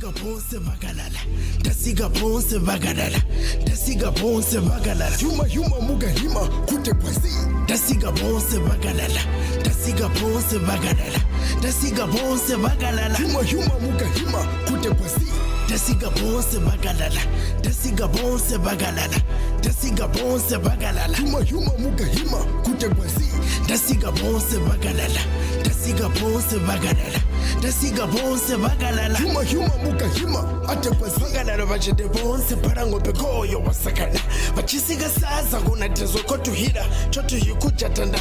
Dasiga bonse bagalala. Dasiga bonse bagalala. Dasiga bonse bagalala. Yuma muga hima kute kwasi. Dasiga bonse bagalala. Dasiga bonse bagalala. Dasiga bonse bagalala. Yuma muga hima kute kwasi. Dasiga bonse bagalala. Dasiga bonse bagalala. Dasiga bonse bagalala. Yuma muga hima kute kwasi. Dasiga bonse bagalala. Dasiga bonse bagalala. Dasiga bonse bagalala. Yuma muga hima ate kwasi. Bagalala bachede bonse parango pegoyo wasakana. Bachisiga sasa kuna tezo kotu hira. Chotu hikuja tanda.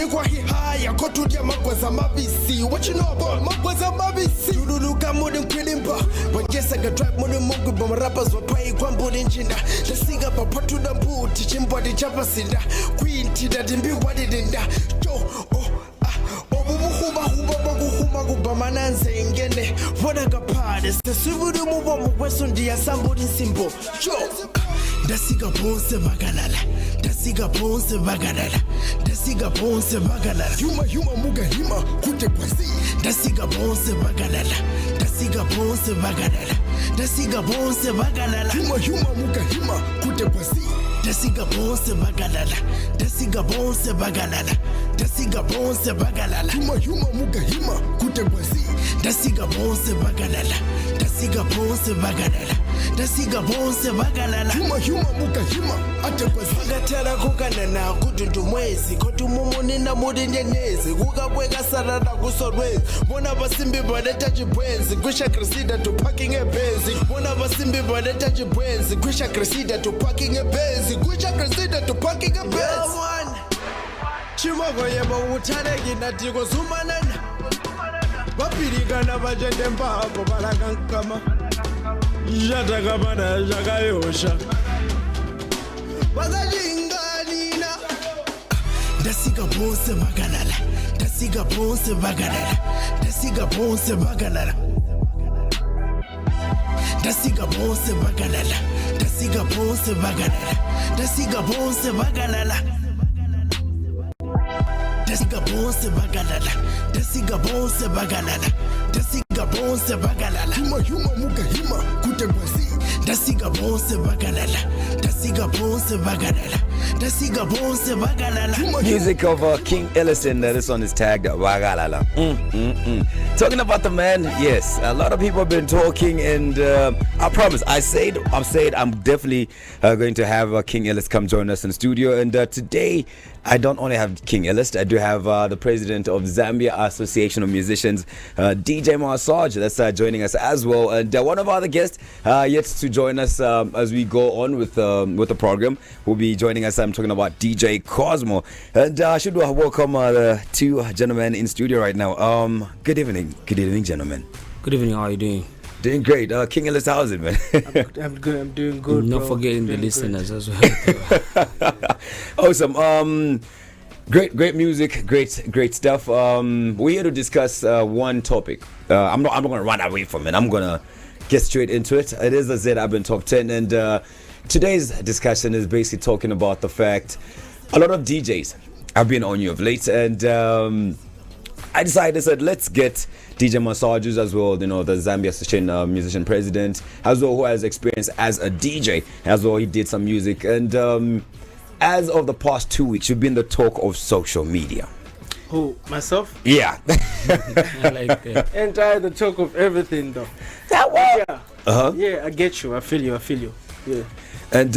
Ikwa hihaya kotu dia magwaza mabisi. What you know about magwaza mabisi? Turuluka mudi mkwilimba. Wangesa ga drive mudi mungu bama rappers wapai kwa mbudi njinda. Dasiga papatu da mbuti chimbwadi chapa sinda. Queen tida dimbi wadi dinda. Yo, Huma kubamananze ingene Wadaga pade Sesuburu mubo mwesundi ya sambudi simbo Yo Dasiga bonse bagalala. Dasiga bonse bagalala. Dasiga bonse bagalala. Yuma muga hima kute kwasi. Dasiga bonse bagalala. Dasiga bonse bagalala. Dasiga bonse bagalala. Yuma muga hima kute kwasi. Dasiga bonse bagalala. Dasiga bonse bagalala. Dasiga bonse bagalala. Yuma muga hima kute kwasi. Dasiga bonse bagalala. Dasiga bonse bagalala. Dasiga bonse bagalala. Yuma muga hima ate kwasi. Bagatera kukanana kutundu mwezi. Kotu mumuni na mudi nyenezi. Kukabweka sarada kusorwezi. Mwana basimbi badeta jibwenzi. Kwisha kresida tu parking e benzi. Mwana basimbi badeta jibwenzi. Kwisha kresida tu parking e benzi. Kwisha kresida tu parking e benzi. Chimago yeba utane gina tigo sumanana. Bapirigana bajende mpako balakankama. Jatakabana jakayosha. Bazajinganina. Dasiga bonse bagalala. Dasiga bonse bagalala. Dasiga bonse bagalala. Dasiga bonse bagalala. Dasiga bonse bagalala. Dasiga bonse bagalala. Dasiga bonse bagalala. Dasiga bonse bagalala. Dasiga bonse bagalala. Yuma muga hima kute kwasi. Dasiga bonse bagalala. Dasiga bonse bagalala. Dasiga bonse bagalala. Music of King Illest, and this one is tagged Wagalala. Talking about the man, yes, a lot of people have been talking, and I promise, I'm definitely going to have King Illest come join us in the studio. And today, I don't only have King Illest, I do have the president of Zambia Association of Musicians, TeeJay Massaj, that's joining us as well. And one of our other guests yet to join us as we go on with the program will be joining us. I'm talking about DJ Cosmo. And I should welcome the two gentlemen in studio right now. Good evening, gentlemen. Good evening, how are you doing? Doing great. King Illest, how's it, man? I'm good, I'm doing good. Not forgetting the listeners as well. Awesome. Great music, great stuff. We're here to discuss one topic. I'm not gonna run away from it. I'm gonna get straight into it. It is the ZArban Top 10, and today's discussion is basically talking about the fact a lot of DJs have been on you of late, and I said let's get TeeJay Massaj as well, the Zambia Association musician president, as well, who has experience as a DJ, as well. He did some music, and as of the past 2 weeks, you've been the talk of social media. Who, myself? Yeah. I like that. Entire the talk of everything, though. Yeah. Yeah, I get you. I feel you. Yeah. And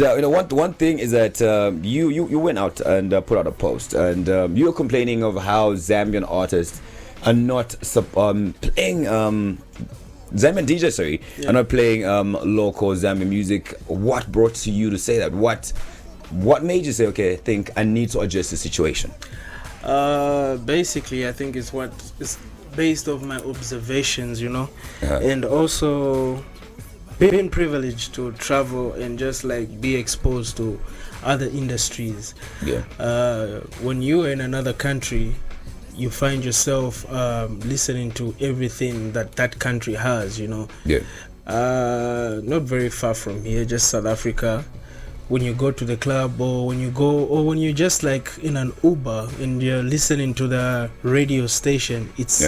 one thing is that you went out and put out a post, and you were complaining of how Zambian artists are not playing Zambian DJs, are not playing local Zambian music. What brought you to say that? What made you say, okay, I think I need to adjust the situation? Basically, I think it's based off my observations, and also being privileged to travel and just like be exposed to other industries. Yeah. When you're in another country, you find yourself listening to everything that country has, Yeah. Not very far from here, just South Africa. When you go to the club, or when you're just like in an Uber and you're listening to the radio station, it's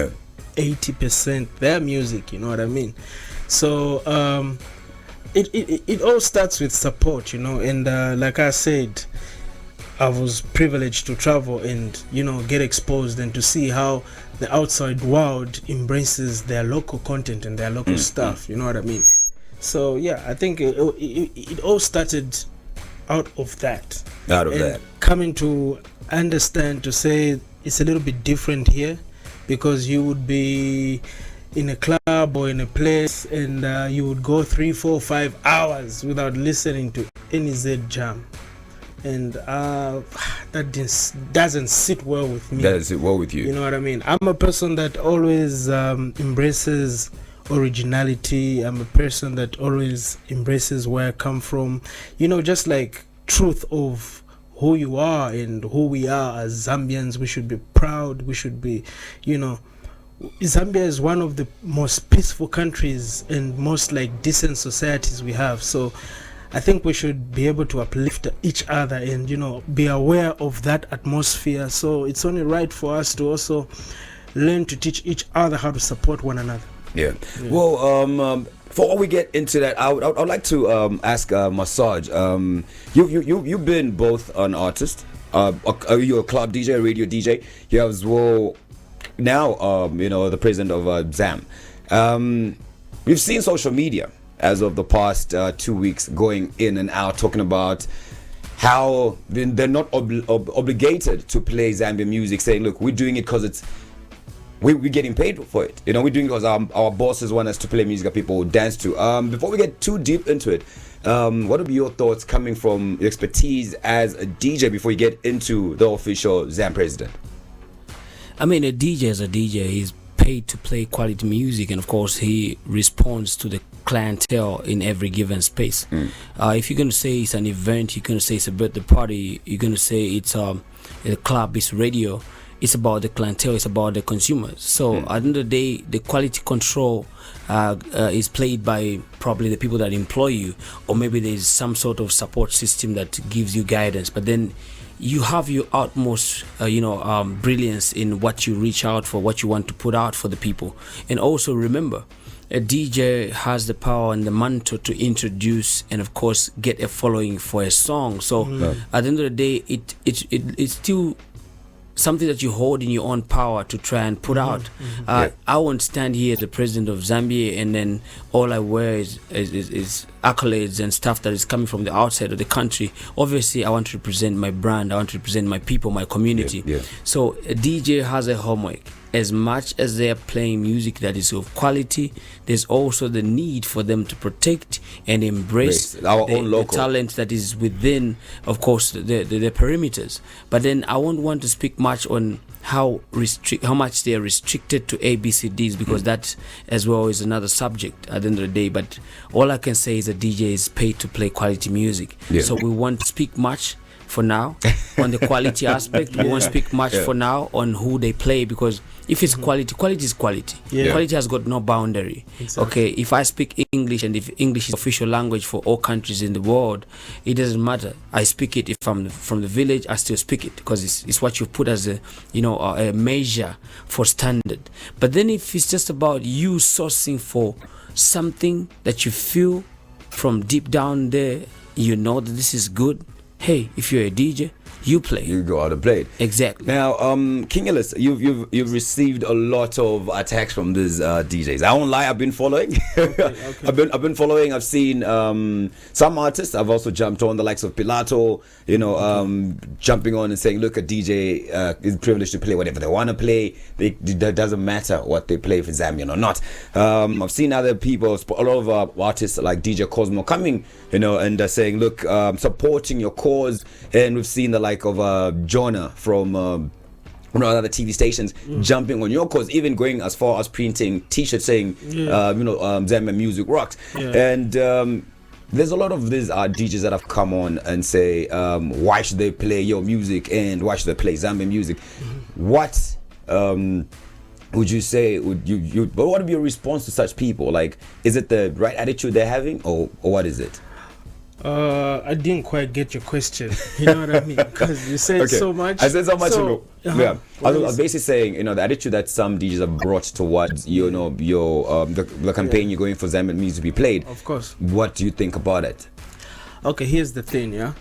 80% their music, you know what I mean? So it all starts with support, and like I said, I was privileged to travel and get exposed and to see how the outside world embraces their local content and their local stuff. You know what I mean? So yeah, I think it all started out of that. Coming to understand, to say it's a little bit different here, because you would be in a club or in a place and you would go 3, 4, 5 hours without listening to any Z jam, and that doesn't sit well with me. Doesn't sit well with you. You know what I mean? I'm a person that always embraces originality. I'm a person that always embraces where I come from, just like truth of who you are and who we are as Zambians. We should be proud. We should be, Zambia is one of the most peaceful countries and most like decent societies we have. So I think we should be able to uplift each other and be aware of that atmosphere. So it's only right for us to also learn to teach each other how to support one another. Yeah. Well, before we get into that, I would like to ask Massaj. You've been both an artist. You're a club DJ, a radio DJ. You have as well now, the president of Zam. We've seen social media as of the past 2 weeks going in and out, talking about how they're not obligated to play Zambian music, saying, look, we're doing it because we're getting paid for it. We're doing it because our bosses want us to play music that people dance to. Before we get too deep into it, what would be your thoughts coming from your expertise as a DJ before you get into the official Zam president? I mean, a DJ is a DJ. He's paid to play quality music, and of course he responds to the clientele in every given space. If you're going to say it's an event, you're going to say it's a birthday party, you're going to say it's a club, it's radio, it's about the clientele, it's about the consumers. So at the end of the day, the quality control is played by probably the people that employ you, or maybe there's some sort of support system that gives you guidance, but then you have your utmost brilliance in what you reach out for, what you want to put out for the people. And also remember, a DJ has the power and the mantle to introduce and of course get a following for a song. So at the end of the day, it's still something that you hold in your own power to try and put out. I won't stand here as the president of Zambia and then all I wear is accolades and stuff that is coming from the outside of the country. Obviously, I want to represent my brand. I want to represent my people, my community. So a DJ has a homework. As much as they are playing music that is of quality, there's also the need for them to protect and embrace our own local the talent that is within, of course, the perimeters. But then I won't want to speak much on how much they are restricted to ABCDs, because that as well is another subject at the end of the day. But all I can say is a DJ is paid to play quality music. So we won't speak much for now on the quality aspect. We won't speak much for now on who they play, because if it's quality is quality. Quality has got no boundary. Okay, if I speak English and if English is official language for all countries in the world, it doesn't matter. I speak it. If I'm from the village, I still speak it, because it's what you put as a measure for standard. But then if it's just about you sourcing for something that you feel from deep down there, that this is good. Hey, if you're a DJ, you play. You go out and play it. Exactly. Now, King Illest, you've received a lot of attacks from these DJs. I won't lie, I've been following. I've been following. I've seen some artists. I've also jumped on the likes of Pilato. Jumping on and saying, look, a DJ is privileged to play whatever they want to play. It doesn't matter what they play, if it's Zambian or not. I've seen other people, a lot of artists like DJ Cosmo coming, and saying, look, supporting your cause. And we've seen the like of Jonah from one of the other TV stations jumping on your cause, even going as far as printing T-shirts saying, Zambian music rocks. And there's a lot of these DJs that have come on and say, why should they play your music and why should they play Zambian music? What would you say? What would be your response to such people? Like, is it the right attitude they're having, or what is it? I didn't quite get your question. You know what I mean? Because you said so much. I said so much. Yeah. I was is- basically saying, the attitude that some DJs have brought towards, your the campaign you're going for Zambian music to be played. Of course. What do you think about it? Okay, here's the thing, yeah.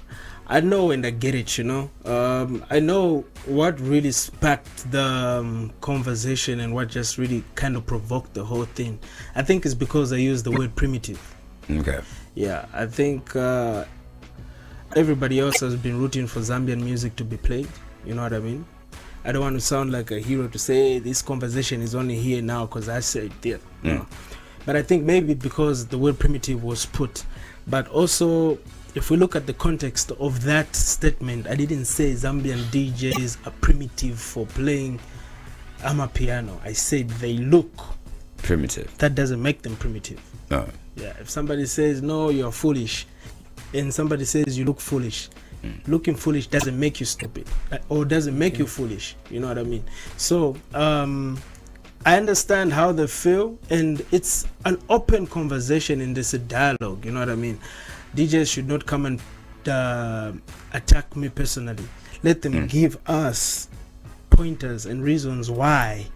I know and I get it, I know what really sparked the conversation and what just really kind of provoked the whole thing. I think it's because I used the word primitive. Okay. Yeah, I think everybody else has been rooting for Zambian music to be played. You know what I mean? I don't want to sound like a hero to say, hey, this conversation is only here now because I said it there. No. But I think maybe because the word primitive was put. But also, if we look at the context of that statement, I didn't say Zambian DJs are primitive for playing amapiano. I said they look primitive. That doesn't make them primitive. No. Yeah, if somebody says, no, you're foolish, and somebody says you look foolish, looking foolish doesn't make you stupid, or doesn't make you foolish. You know what I mean? So, I understand how they feel, and it's an open conversation and there's a dialogue. You know what I mean? DJs should not come and attack me personally. Let them give us pointers and reasons why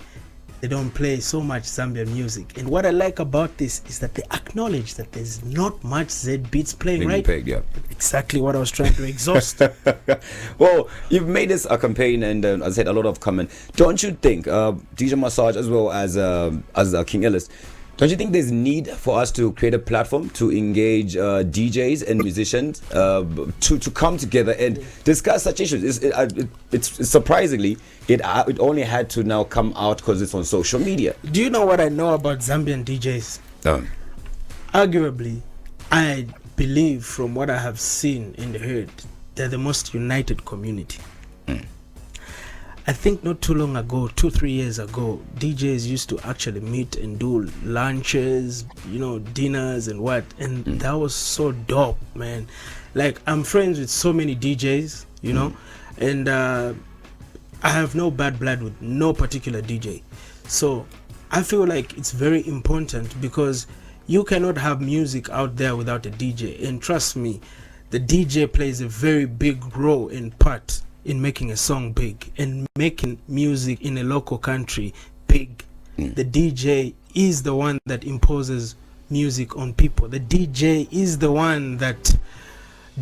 they don't play so much Zambian music. And what I like about this is that they acknowledge that there's not much Z beats playing, right? Yeah. Exactly what I was trying to exhaust. Well, you've made this a campaign, and as I said, a lot of comment. Don't you think, DJ Massaj as well as King Illest, don't you think there's need for us to create a platform to engage DJs and musicians to come together and discuss such issues? It's surprisingly, it only had to now come out because it's on social media. Do you know what I know about Zambian DJs? Arguably, I believe from what I have seen and heard, they're the most united community. I think not too long ago, 2-3 years ago, DJs used to actually meet and do lunches, dinners and what, and that was so dope, man. Like, I'm friends with so many DJs, and I have no bad blood with no particular DJ. So I feel like it's very important because you cannot have music out there without a DJ. And trust me, the DJ plays a very big role in part in making a song big and making music in a local country big. The DJ is the one that imposes music on people. The DJ is the one that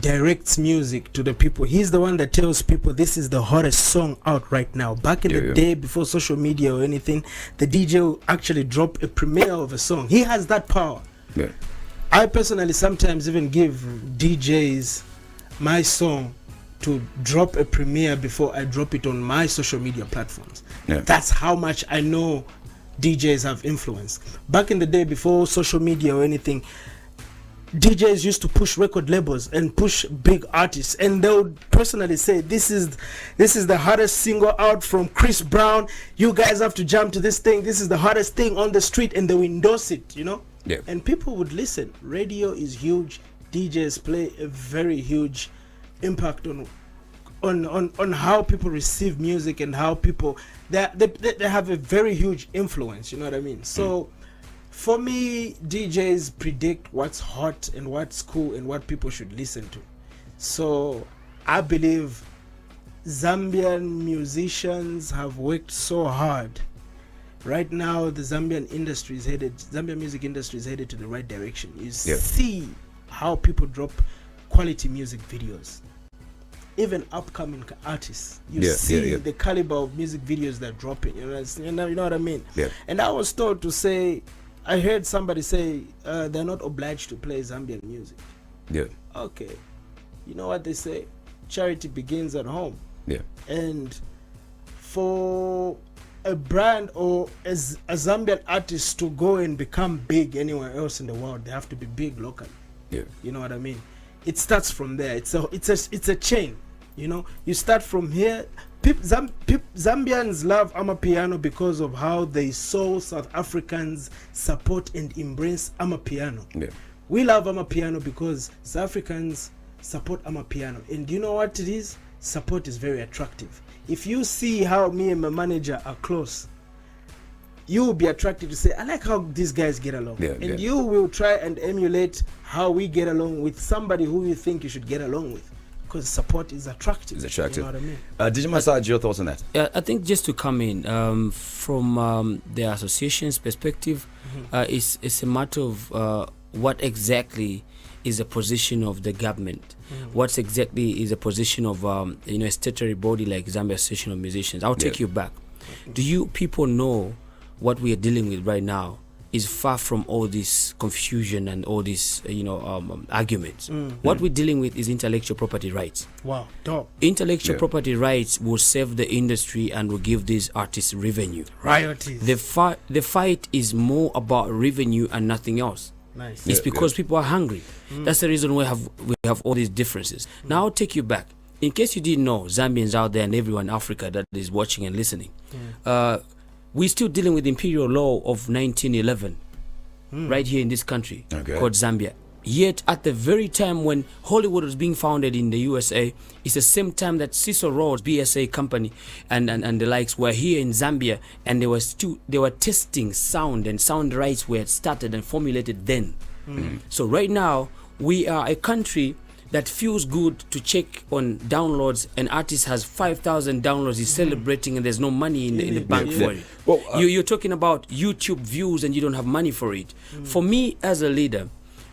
directs music to the people. He's the one that tells people this is the hottest song out right now. Back in the day, before social media or anything, the DJ will actually drop a premiere of a song. He has that power. I personally sometimes even give DJs my song to drop a premiere before I drop it on my social media platforms. That's how much I know DJs have influence. Back in the day, before social media or anything, DJs used to push record labels and push big artists, and they would personally say, this is the hottest single out from Chris Brown, you guys have to jump to this thing, this is the hottest thing on the street, and they would endorse it, and people would listen. Radio is huge. DJs play a very huge impact on how people receive music and how people they have a very huge influence. You know what I mean? So for me, DJs predict what's hot and what's cool and what people should listen to. So I believe Zambian musicians have worked so hard. Right now, the Zambian music industry is headed to the right direction. You see how people drop quality music videos. Even upcoming artists, you see the caliber of music videos they're dropping. You know what I mean? And I was told to say, I heard somebody say they're not obliged to play Zambian music. Okay, you know what they say? Charity begins at home. And for a brand or as a Zambian artist to go and become big anywhere else in the world, they have to be big locally. You know what I mean? It starts from there. It's a chain. You start from here. Zambians love amapiano because of how they saw South Africans support and embrace amapiano. We love amapiano because South Africans support amapiano. And do you know what it is? Support is very attractive. If you see how me and my manager are close, you will be attracted to say, I like how these guys get along. And you will try and emulate how we get along with somebody who you think you should get along with. Because support is attractive. It's attractive. You know what I mean? Did you Massaj your thoughts on that? I think just to come in from the association's perspective, it's a matter of what exactly is the position of the government. What exactly is the position of a statutory body like Zambia Association of Musicians. I'll take you back. Do you people know what we are dealing with right now is far from all this confusion and all these arguments. What we're dealing with is intellectual property rights. Wow, dope. Intellectual property rights will save the industry and will give these artists revenue. Royalties. The fight is more about revenue and nothing else. Nice. It's because people are hungry. That's the reason we have all these differences. Now I'll take you back. In case you didn't know, Zambians out there and everyone in Africa that is watching and listening, we're still dealing with the imperial law of 1911 right here in this country called Zambia. Yet at the very time when Hollywood was being founded in the USA, it's the same time that Cecil Rhodes, BSA company and the likes were here in Zambia, and they were testing sound, and sound rights were started and formulated then. So right now we are a country that feels good to check on downloads. An artist has 5,000 downloads, he's celebrating, and there's no money in the bank for it. Well, you're talking about YouTube views and you don't have money for it. For me as a leader,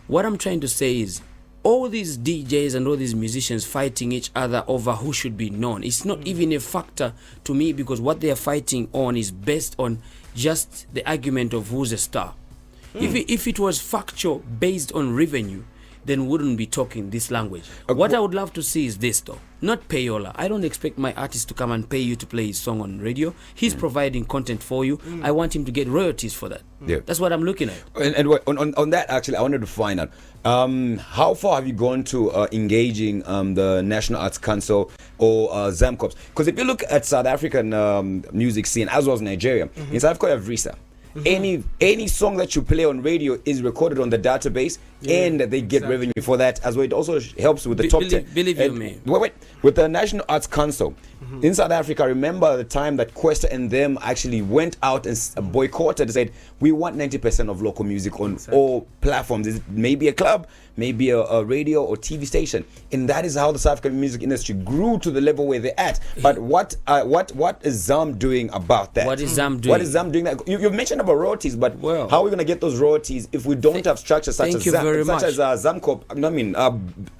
what I'm trying to say is all these DJs and all these musicians fighting each other over who should be known, it's not even a factor to me, because what they are fighting on is based on just the argument of who's a star. If it was factual based on revenue, then wouldn't be talking this language. What I would love to see is this though, not payola. I don't expect my artist to come and pay you to play his song on radio. He's providing content for you. I want him to get royalties for that. That's what I'm looking at. And on that, actually, I wanted to find out, how far have you gone to engaging the National Arts Council or ZAMCOPS? Because if you look at South African music scene as well as Nigeria, in South Africa you have RISA. Any song that you play on radio is recorded on the database, and they get revenue for that as well. It also helps with the top 10. Believe you me. Wait, with the National Arts Council in South Africa, remember the time that Questa and them actually went out and boycotted and said, we want 90% of local music on all platforms. It's maybe a club, maybe a radio or TV station, and that is how the South African music industry grew to the level where they're at. But what is ZAM doing about that? What is ZAM doing? What is ZAM doing? You've mentioned about royalties, but how are we going to get those royalties if we don't have structures such as ZAMCOP?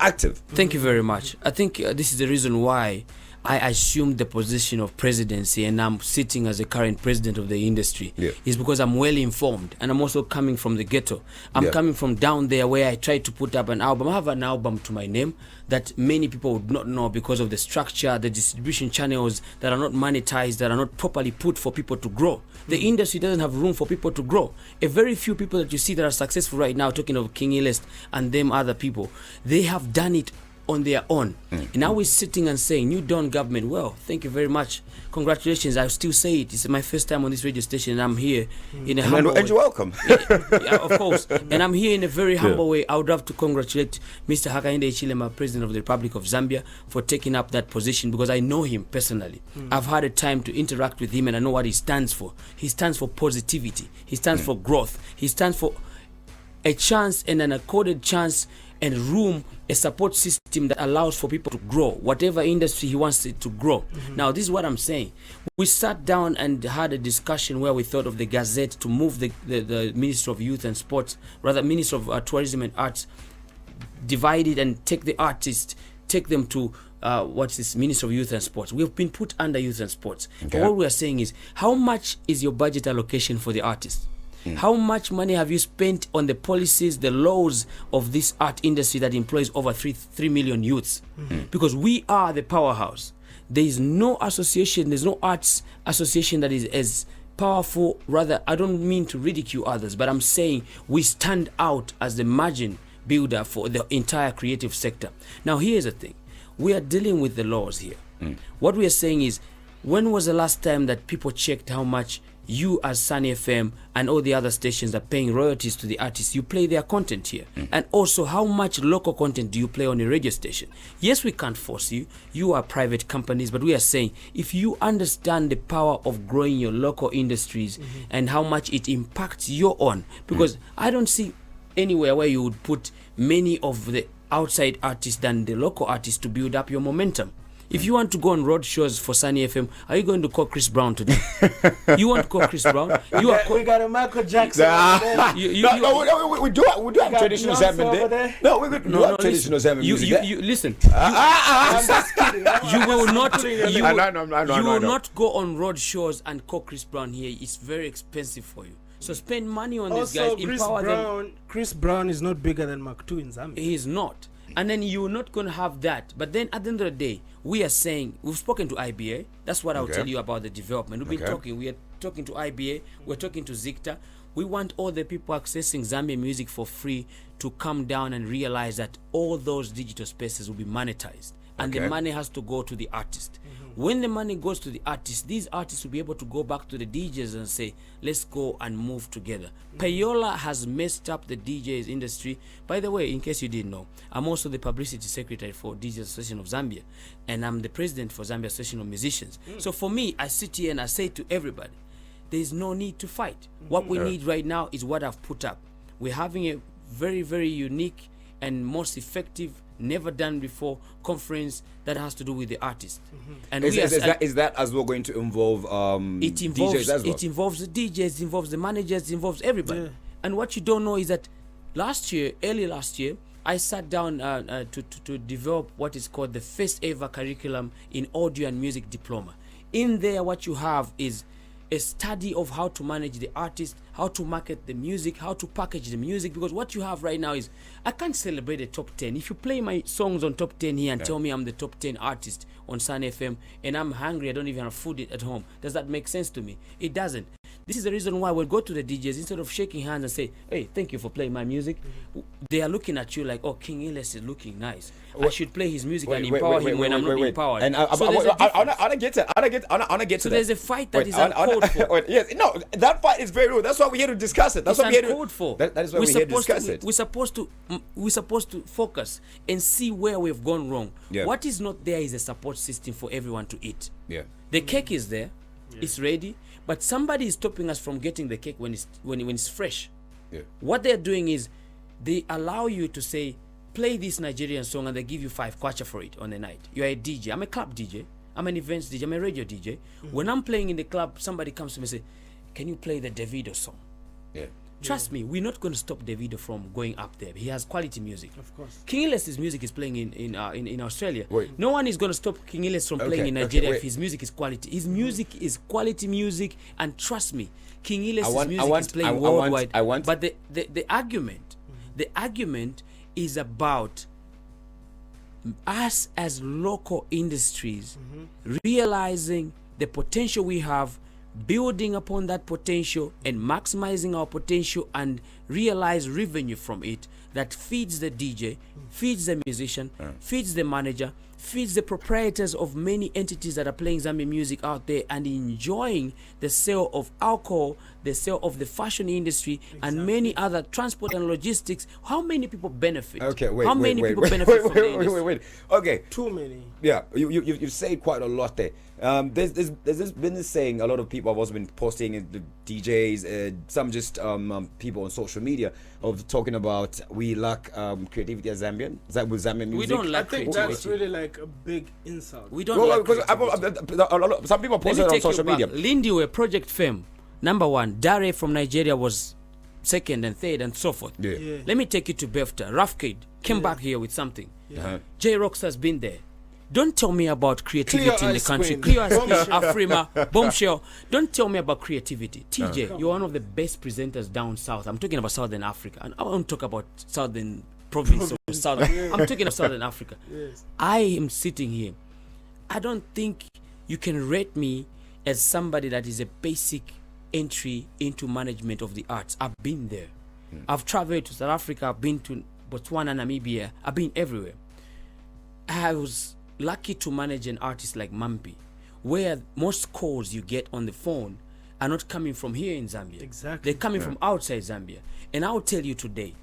Active. Thank you very much. I think this is the reason why I assumed the position of presidency, and I'm sitting as the current president of the industry. Is because I'm well informed, and I'm also coming from the ghetto. I'm coming from down there where I tried to put up an album. I have an album to my name that many people would not know because of the structure, the distribution channels that are not monetized, that are not properly put for people to grow. The industry doesn't have room for people to grow. A very few people that you see that are successful right now, talking of King Illest and them other people, they have done it on their own. And now we're sitting and saying, New Dawn government, well, thank you very much. Congratulations. I still say it. It's my first time on this radio station, and I'm here in a humble way. And you're welcome. Of course. And I'm here in a very humble way. I would love to congratulate Mr. Hakainde Hichilema, President of the Republic of Zambia, for taking up that position, because I know him personally. I've had a time to interact with him, and I know what he stands for. He stands for positivity. He stands for growth. He stands for a chance and an accorded chance and room, a support system that allows for people to grow, whatever industry he wants it to grow. Now, this is what I'm saying. We sat down and had a discussion where we thought of the Gazette to move the Minister of Youth and Sports, rather Minister of Tourism and Arts, divide it and take the artists, take them to Minister of Youth and Sports. We've been put under Youth and Sports. What we are saying is, how much is your budget allocation for the artists? How much money have you spent on the policies, the laws of this art industry that employs over 3 million youths? Because we are the powerhouse. There is no association, there's no arts association that is as powerful. Rather, I don't mean to ridicule others, but I'm saying we stand out as the margin builder for the entire creative sector. Now, here's the thing. We are dealing with the laws here. What we are saying is, when was the last time that people checked how much you as Sunny FM and all the other stations are paying royalties to the artists. You play their content here. And also, how much local content do you play on a radio station? Yes, we can't force you. You are private companies, but we are saying if you understand the power of growing your local industries and how much it impacts your own, because I don't see anywhere where you would put many of the outside artists than the local artists to build up your momentum. If you want to go on road shows for Sunny FM, are you going to call Chris Brown today? You want to call Chris Brown? We got a Michael Jackson. We do have traditional Zambian there. No, we do have traditional Zambian music there. You listen. I'm just kidding. You will not go on road shows and call Chris Brown here. It's very expensive for you. So spend money on these guys. Empower them. Chris Brown is not bigger than Mark II in Zambia. He is not. And then you're not going to have that. But then at the end of the day, we are saying, we've spoken to IBA. That's what I'll tell you about the development. We've been talking. We are talking to IBA. We're talking to Zicta. We want all the people accessing Zambian music for free to come down and realize that all those digital spaces will be monetized. And the money has to go to the artist. When the money goes to the artist, these artists will be able to go back to the DJs and say, let's go and move together. Payola has messed up the DJs industry. By the way, in case you didn't know, I'm also the publicity secretary for DJs Association of Zambia, and I'm the president for Zambia Association of Musicians. So for me, I sit here and I say to everybody, there's no need to fight. What we need right now is what I've put up. We're having a very, very unique and most effective, never done before conference that has to do with the artist. And is that as well going to involve DJs as well? It involves the DJs, it involves the managers, it involves everybody. And what you don't know is that early last year, I sat down to develop what is called the first ever curriculum in audio and music diploma. In there, what you have is a study of how to manage the artist, how to market the music, how to package the music. Because what you have right now is, I can't celebrate a top 10. If you play my songs on top 10 here and tell me I'm the top 10 artist on Sun FM and I'm hungry, I don't even have food at home, does that make sense to me? It doesn't. This is the reason why we'll go to the DJs, instead of shaking hands and say, hey, thank you for playing my music, they are looking at you like, oh, King Illest is looking nice. I should play his music and empower him when I'm not empowered. And I want to get to so there's a fight that is uncalled for. Yes, no, that fight is very real. That's why we're here to discuss it. That's what we're here to for. That is why we're here to discuss it. We're supposed to focus and see where we've gone wrong. What is not there is a support system for everyone to eat. The cake is there, it's ready, but somebody is stopping us from getting the cake when it's fresh. What they're doing is they allow you to say, play this Nigerian song, and they give you 5 kwacha for it on the night. You're a DJ. I'm a club DJ. I'm an events DJ. I'm a radio DJ. When I'm playing in the club, somebody comes to me and say, can you play the Davido song? Trust me, we're not going to stop Davido from going up there. He has quality music. Of course. King Illest's music is playing in Australia. No one is going to stop King Illest from playing in Nigeria if his music is quality. His music is quality music, and trust me, King Illest's music is playing worldwide. But the argument is about us as local industries realizing the potential we have, building upon that potential and maximizing our potential, and realize revenue from it that feeds the DJ, feeds the musician, feeds the manager, feeds the proprietors of many entities that are playing Zambian music out there and enjoying the sale of alcohol, the sale of the fashion industry, and many other transport and logistics. How many people benefit? How many people benefit from the industry? Okay. Too many. Yeah, you've said quite a lot there. There's been this saying, a lot of people have also been posting, the DJs, some just people on social media, of talking about we lack creativity as Zambian. Is that with Zambian music? We don't lack I think creativity. that's really like a big insult. We don't lack creativity. Some people post it on social media. Lindy were Project Fame, #1. Dare from Nigeria was 2nd and 3rd and so forth. Let me take you to BEFTA. Rafkid came back here with something. J-Rox has been there. Don't tell me about creativity in the country. Clear as Afrima, Bombshell. Don't tell me about creativity. TeeJay, you're one of the best presenters down south. I'm talking about Southern Africa. And I won't talk about Southern province or Southern. I'm talking about Southern Africa. I am sitting here. I don't think you can rate me as somebody that is a basic entry into management of the arts. I've been there. I've traveled to South Africa. I've been to Botswana, Namibia. I've been everywhere. I was lucky to manage an artist like Mampi, where most calls you get on the phone are not coming from here in Zambia. Exactly. They're coming from outside Zambia. And I'll tell you today,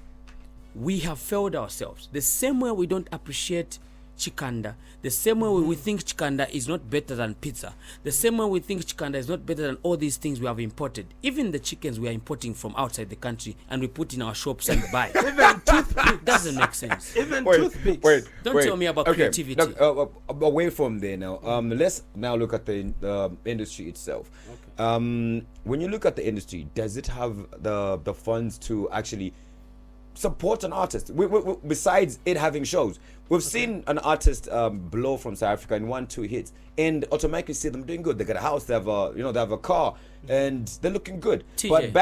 we have failed ourselves. The same way we don't appreciate chikanda, the same way we think chikanda is not better than pizza, the same way we think chikanda is not better than all these things we have imported. Even the chickens we are importing from outside the country and we put in our shops and buy. Even toothpicks. Doesn't make sense. Even toothpicks. Don't tell me about creativity. Look, away from there now. Let's now look at the industry itself. Okay. When you look at the industry, does it have the funds to actually support an artist? Besides it having shows, we've seen an artist blow from South Africa in 1-2 hits, and automatically see them doing good. They got a house, they have a car, and they're looking good. TeeJay.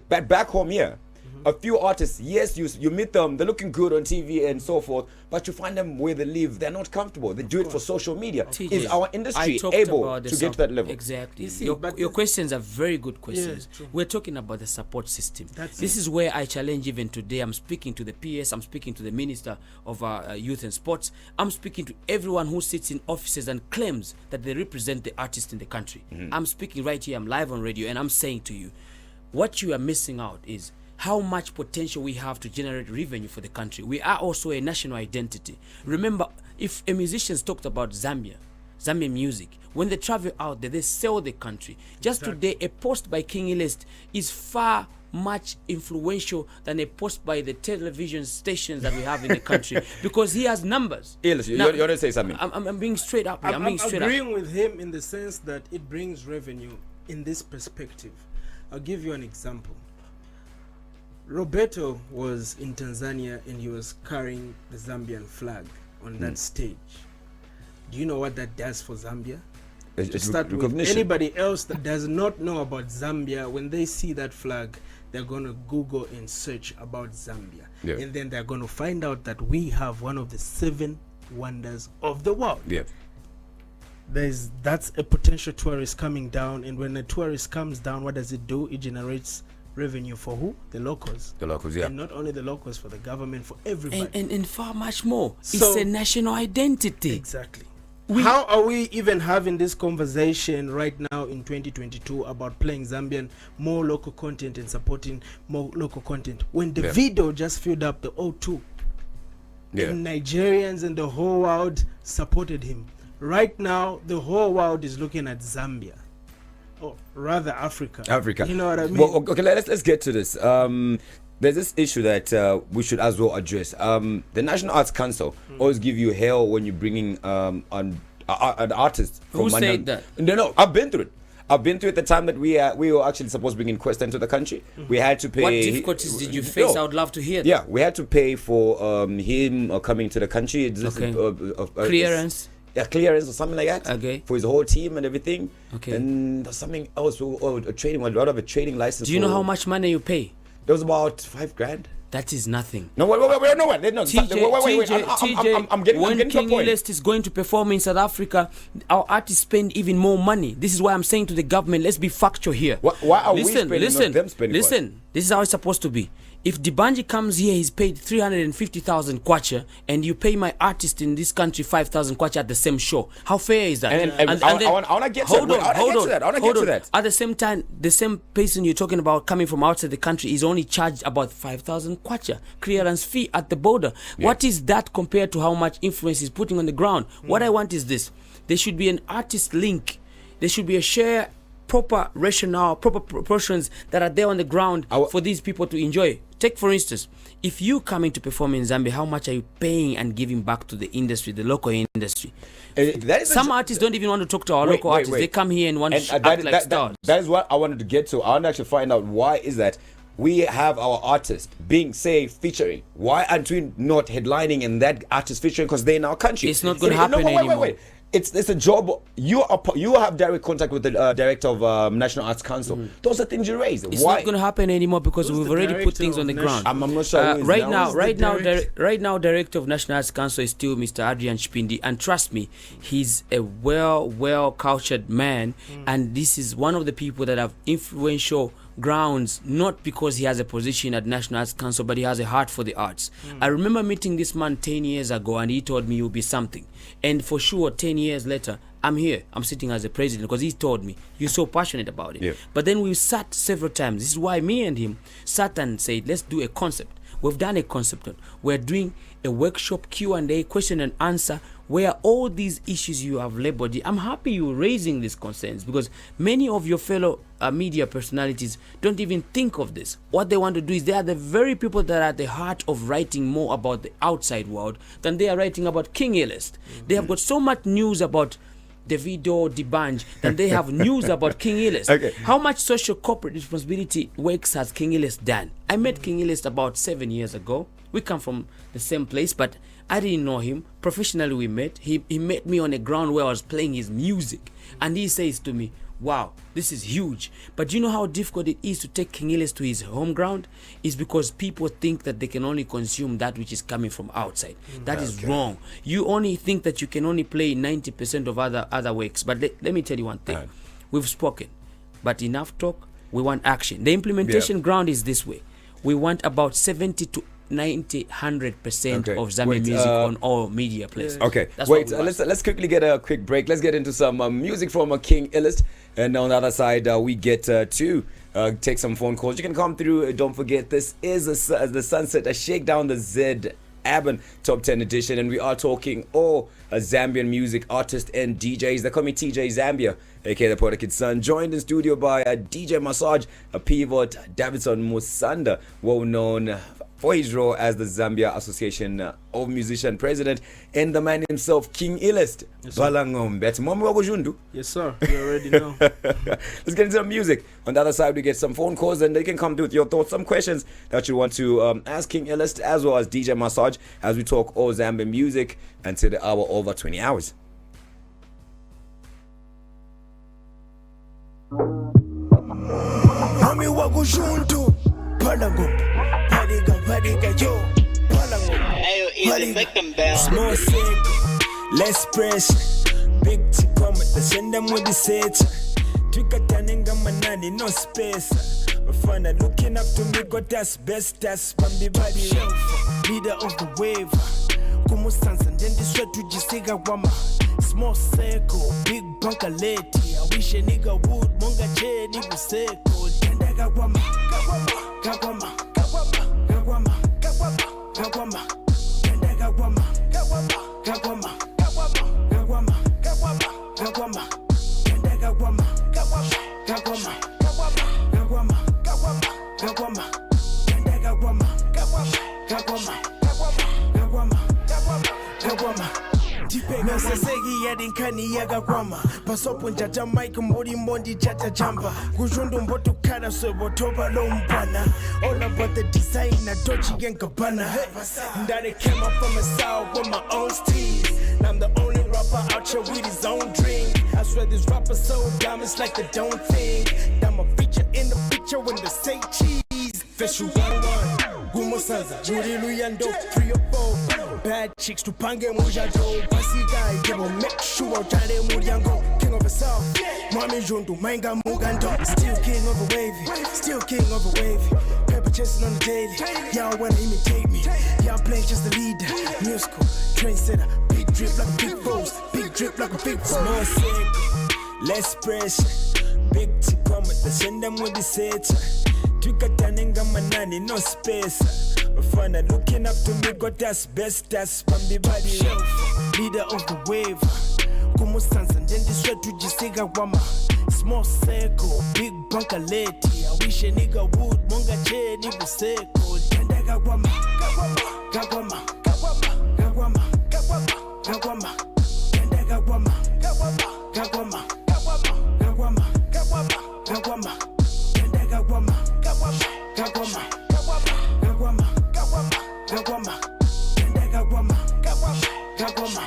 But back home here, a few artists, yes, you meet them, they're looking good on TV and so forth, but you find them where they live, they're not comfortable. They do it for social media. TeeJay, Is our industry able to get to that level? Exactly. You see, Your questions are very good questions. true. We're talking about the support system. This is where I challenge even today. I'm speaking to the PS, I'm speaking to the Minister of Youth and Sports, I'm speaking to everyone who sits in offices and claims that they represent the artists in the country. I'm speaking right here, I'm live on radio, and I'm saying to you, what you are missing out is how much potential we have to generate revenue for the country. We are also a national identity. Remember, if a musician talked about Zambian music, when they travel out there, they sell the country. Just today, a post by King Illest is far much influential than a post by the television stations that we have in the country, because he has numbers. Illest, you want to say something? I'm being straight up here. I'm agreeing with him in the sense that it brings revenue in this perspective. I'll give you an example. Roberto was in Tanzania and he was carrying the Zambian flag on that stage. Do you know what that does for Zambia? It's Start with recognition. anybody else that does not know about Zambia, when they see that flag, they're going to Google and search about Zambia. Yeah. And then they're going to find out that we have one of the 7 wonders of the world. Yeah. That's a potential tourist coming down, and when a tourist comes down, what does it do? It generates revenue for who? The locals. The locals, yeah. And not only the locals, for the government, for everybody. And far much more. So- It's a national identity. Exactly. How are we even having this conversation right now in 2022 about playing Zambian, more local content and supporting more local content, when the video just filled up the O2? And Nigerians and the whole world supported him. Right now, the whole world is looking at Zambia. Or rather Africa. You know what I mean? Well, okay, let's get to this. There's this issue that we should as well address. The National Arts Council always give you hell when you're bringing an artist from Who said that? No, I've been through it. I've been through it the time that we were actually supposed to bring in Questa into the country. We had to pay. What difficulties did you face? I would love to hear that. Yeah, we had to pay for him coming to the country. Okay. Clearance. Yeah, clearance or something like that. Okay. For his whole team and everything. Okay. And there's something else. A training, a lot of a training license. Do you know how much money you pay? There was about $5,000. That is nothing. No, wait, no, wait. TeeJay, I'm getting when to a King point. Illest is going to perform in South Africa, our artists spend even more money. This is why I'm saying to the government, let's be factual here. Why are we spending, not them spending? Listen. This is how it's supposed to be. If Dibanji comes here, he's paid 350,000 kwacha, and you pay my artist in this country 5,000 kwacha at the same show. How fair is that? And I want to get to that. At the same time, the same person you're talking about coming from outside the country is only charged about 5,000 kwacha clearance fee at the border. Yeah. What is that compared to how much influence he's putting on the ground? What I want is this: there should be an artist link. There should be a share. Proper rationale, proper proportions that are there on the ground for these people to enjoy. Take for instance, if you coming to perform in Zambia, how much are you paying and giving back to the industry, the local industry? Some artists don't even want to talk to our local artists. They come here and want to act like stars. That is what I wanted to get to. I want to actually find out why is that we have our artists being, say, featuring. Why aren't we not headlining and that artist featuring because they're in our country? It's not going to happen anymore. Wait. It's a job. You have direct contact with the director of National Arts Council. Those are things you raise. It's not going to happen anymore because we've already put things on the ground. I'm not sure. Right now, director of National Arts Council is still Mr. Adrian Chipindi, and trust me, he's a well cultured man, and this is one of the people that have influential grounds, not because he has a position at National Arts Council, but he has a heart for the arts. I remember meeting this man 10 years ago, and he told me you'll be something. And for sure, 10 years later, I'm here. I'm sitting as a president because he told me you're so passionate about it. Yeah. But then we sat several times. This is why me and him sat and said, let's do a concept. We've done a concept. We're doing a workshop Q&A, question and answer, where all these issues you have labeled. I'm happy you're raising these concerns because many of your fellow media personalities don't even think of this. What they want to do is they are the very people that are at the heart of writing more about the outside world than they are writing about King Illest. They have got so much news about Davido, Dibanj, than they have news about King Illest. Okay. How much social corporate responsibility works has King Illest done? I met King Illest about 7 years ago. We come from the same place, but I didn't know him. Professionally, we met. He met me on a ground where I was playing his music. And he says to me, wow, this is huge. But you know how difficult it is to take King Illest to his home ground? It's because people think that they can only consume that which is coming from outside. That is wrong. You only think that you can only play 90% of other works. But let me tell you one thing. Right. We've spoken, but enough talk. We want action. The implementation ground is this way. We want about 70 to 90, 100% Okay. of Zambian Wait, music on all media places. Okay, That's wait, what we want. let's quickly get a quick break. Let's get into some music from King Illest. And on the other side, we get to take some phone calls. You can come through. Don't forget, this is the Sunset, a Shakedown the Z Aben Top 10 edition. And we are talking all Zambian music artists and DJs. They call me TeeJay Zambia, aka the Poetic Kid Son. Joined in studio by DJ Massaj, a pivot, Davidson Musanda, well known for his role as the Zambia Association of Musician President, and the man himself, King Illest. Yes, sir. Yes, sir. You already know. Let's get into the music. On the other side, we get some phone calls, and they can come through with your thoughts, some questions that you want to ask King Illest, as well as DJ Massaj, as we talk all Zambian music until the hour over 20 hours. Small sick, less pressure. Big tick on with the send them with the set. Trigger turning a manani, no space. My friend are looking up to me, got that's best, that's Bambi body. Leader of the wave. Como stands and then this sweat to just take a wama. Small circle, big bunker lady. I wish a nigga would, monga che, nigga circle. Tendaga wama, gawama, gawama, gawama, gawama, gawama. Gawama, gawama, gawama, gawama, gawama, gawama, gawama, gawama, gawama, gawama, gawama, gawama, gawama, gawama, gawama, gawama, gawama, gawama. Nasasegi yadinkani yagawama pasopo njata mike mbori mondi jata jamba kujundu mbotu kada swebo toba lompana all about the design na Dolce & Gabbana. Daddy came up from the south with my own steez. I'm the only rapper out here with his own drink. I swear this rapper so dumb, it's like they don't think. I'm a feature in the picture when they say cheese. Fish you 1-1 Gumosaza Jurilu Yando 3 or 4 bad chicks to pange mujado. Basi guy, they will make sure Jade Muriango, king of the south. Mami Jundu, Manga Mugando. Still king of a wavy, still king of a wavy. Pepper chasing on the daily. Y'all wanna imitate me. Y'all playing just the leader. Musical, trendsetter. Big drip like a big rose. Big drip like a big rose. Small sick, less pressure. Big tick on with the send them with the set. Trigger turning a manani, no space. My friend are looking up to me, got that's best, that's Bambi body. Leader of the wave. Como stands and then this sweat to just take a wama. Small circle, big bunker lady. I wish a nigga would, monga che, nigga circle. Tendaga wama, gawama, gawama, gawama, gawama, gawama, tendaga wama, gawama, gawama, gawama, gawama, gawama, gawama, tendaga wama, gawama, gawama, gawama, gawama, gawama, gawama, tendaga wama, gawama, gawama,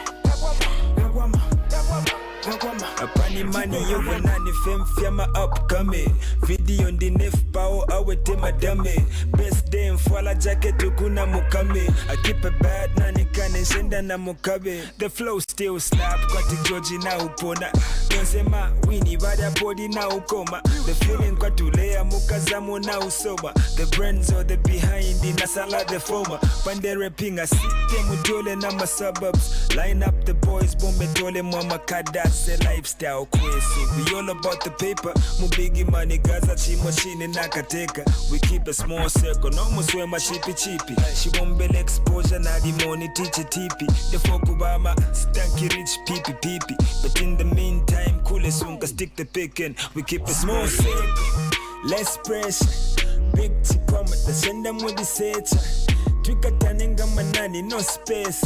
gawama, gawama, gawama. Apani money you when I fem fiama upcoming. Video on the nef power awete madame. Best day in Fwala jacket ukuna mukame. I keep a bad nani kane shenda na mukabe. The flow still slap, got the Georgie now upona. Don't say ma, winnie, bada body now ukoma. The feeling got to lay a mukazamu now sober. The brands or the behind the nasala the former. Pande rapping a city mudole na my suburbs. Line up the boys, bombe dole mama kada se lifestyle quest. We all about the paper, mu biggie money gaza chimashine nakateka. We keep a small circle, no muswema chippy chippy. She bombele exposure na di money teacher tipi. The folk Obama, stanky rich peepee peepee. But in the meantime, cool as soon stick the pickin'. We keep a small circle, less pressure. Big chip on the send them with the setter. Twikataninga manani, no space.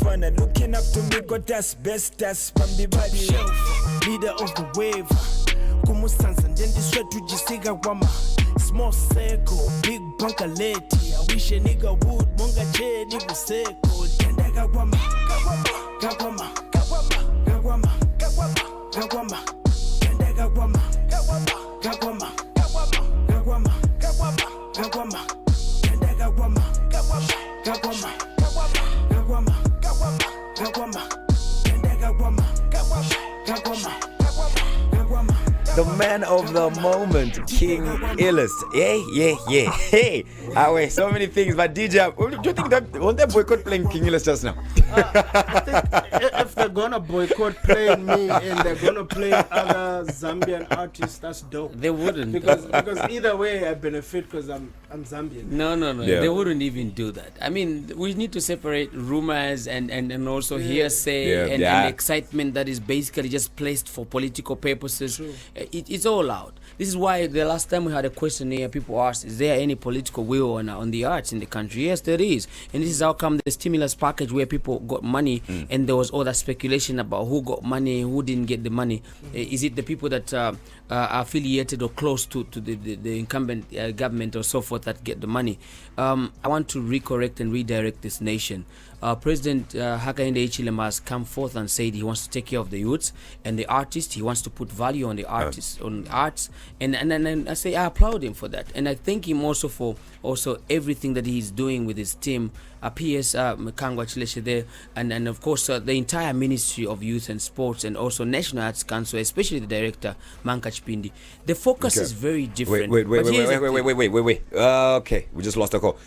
Fana looking up to me, got that's best, that's Pambi body. Leader of the wave. Kumustanza ndendi sweat tujisiga wama. Small circle, big bunker lady. I wish a nigga would monga che ni buseko. Tendega wama, gawama, gawama, gawama, tendega wama, gawama, gawama, gawama, tendega wama, gawama, gawama, tendega wama, gawama. The man of the moment, King Illest. Yeah. Hey, wait, so many things. But DJ, do you think that won't they boycott playing King Illest just now? I think if they're gonna boycott playing me and they're gonna play other Zambian artists, that's dope. They wouldn't. Because either way I benefit because I'm Zambian. No. Yeah. They wouldn't even do that. I mean, we need to separate rumors and also hearsay and excitement that is basically just placed for political purposes. It's all out. This is why the last time we had a question here, people asked, is there any political will on the arts in the country? Yes, there is. And this is how come the stimulus package where people got money and there was all that speculation about who got money, who didn't get the money. Is it the people that are affiliated or close to the incumbent government or so forth that get the money? I want to recorrect and redirect this nation. President Hakainde Hichilema has come forth and said he wants to take care of the youths and the artists. He wants to put value on the artists, on the arts, and I say I applaud him for that, and I thank him also for everything that he's doing with his team. PS Mkangwa there, and of course the entire Ministry of Youth and Sports, and also National Arts Council, especially the director Manka Chipindi. The focus is very different. Wait. Okay, we just lost the call.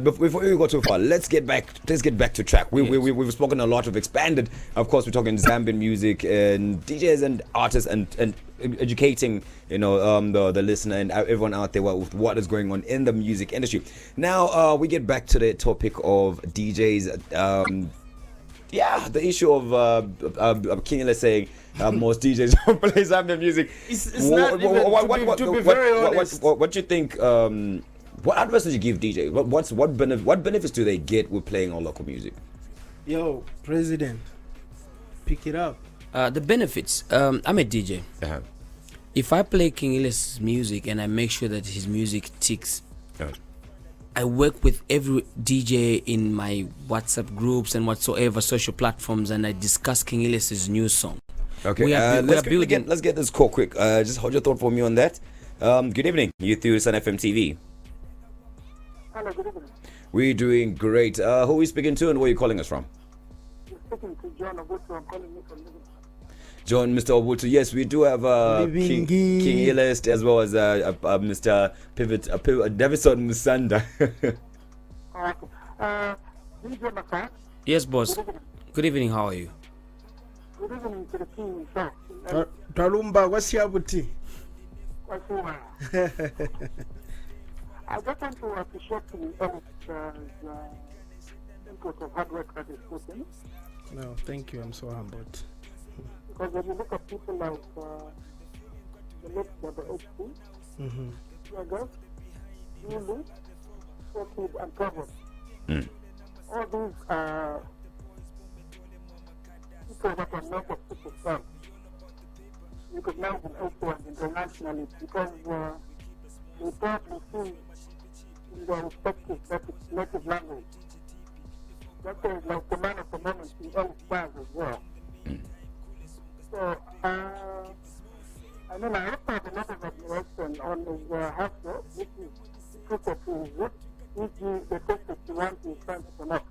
Before we go too far, let's get back to track. We've spoken a lot, we've expanded. Of course, we're talking Zambian music and DJs and artists and educating the listener and everyone out there with what is going on in the music industry. Now we get back to the topic of DJs. The issue of King Illest saying most DJs don't play Zambian music. It's not even, to be very honest. What do you think? What advice did you give DJ? What benefits do they get with playing our local music? Yo, President, pick it up. The benefits. I'm a DJ. Uh-huh. If I play King Illest's music and I make sure that his music ticks, I work with every DJ in my WhatsApp groups and whatsoever social platforms, and I discuss King Illest's new song. Okay, let's get this call quick. Just hold your thought for me on that. Good evening, you through Sun FM TV. Hello, good evening. We're doing great. Who are we speaking to and where are you calling us from? You're speaking to John Obutu. I'm calling you from Liverpool. John, Mr. Obutu. Yes, we do have King Illest as well as Mr. Pivot, Davison Musanda. DJ Massaj. Yes, boss. Good evening. How are you? Good evening to the team. Sir. Talumba, what's your booty? I just want to appreciate the input of hard work that is put in. No, thank you. I'm so humbled. Because when you look at people like the late WHP, Yagas, Yulu, Sophie, and Carbon, all these are people that are not of people from. You could now be also and internationally because they probably see in their respective native language. That is like the man of the moment in all styles as well. So, I mean, I also have a lot of admiration on his hustle, which is closer to what the test that you want to try to connect.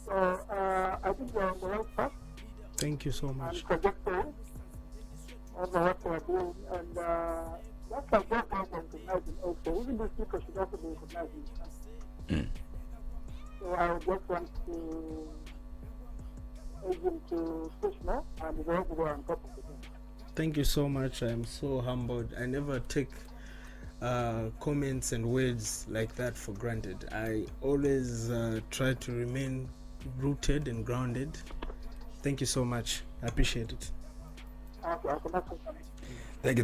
So I think you're on the right path Thank you so and much. trajectory over what we're doing. And that's like that guys are recognizing also. Even these people should also be recognizing. So I would just want to urge him to push more and he's already there on top of it. Thank you so much. I'm so humbled. I never take comments and words like that for granted. I always try to remain rooted and grounded. Thank you so much. I appreciate it. I cannot say something.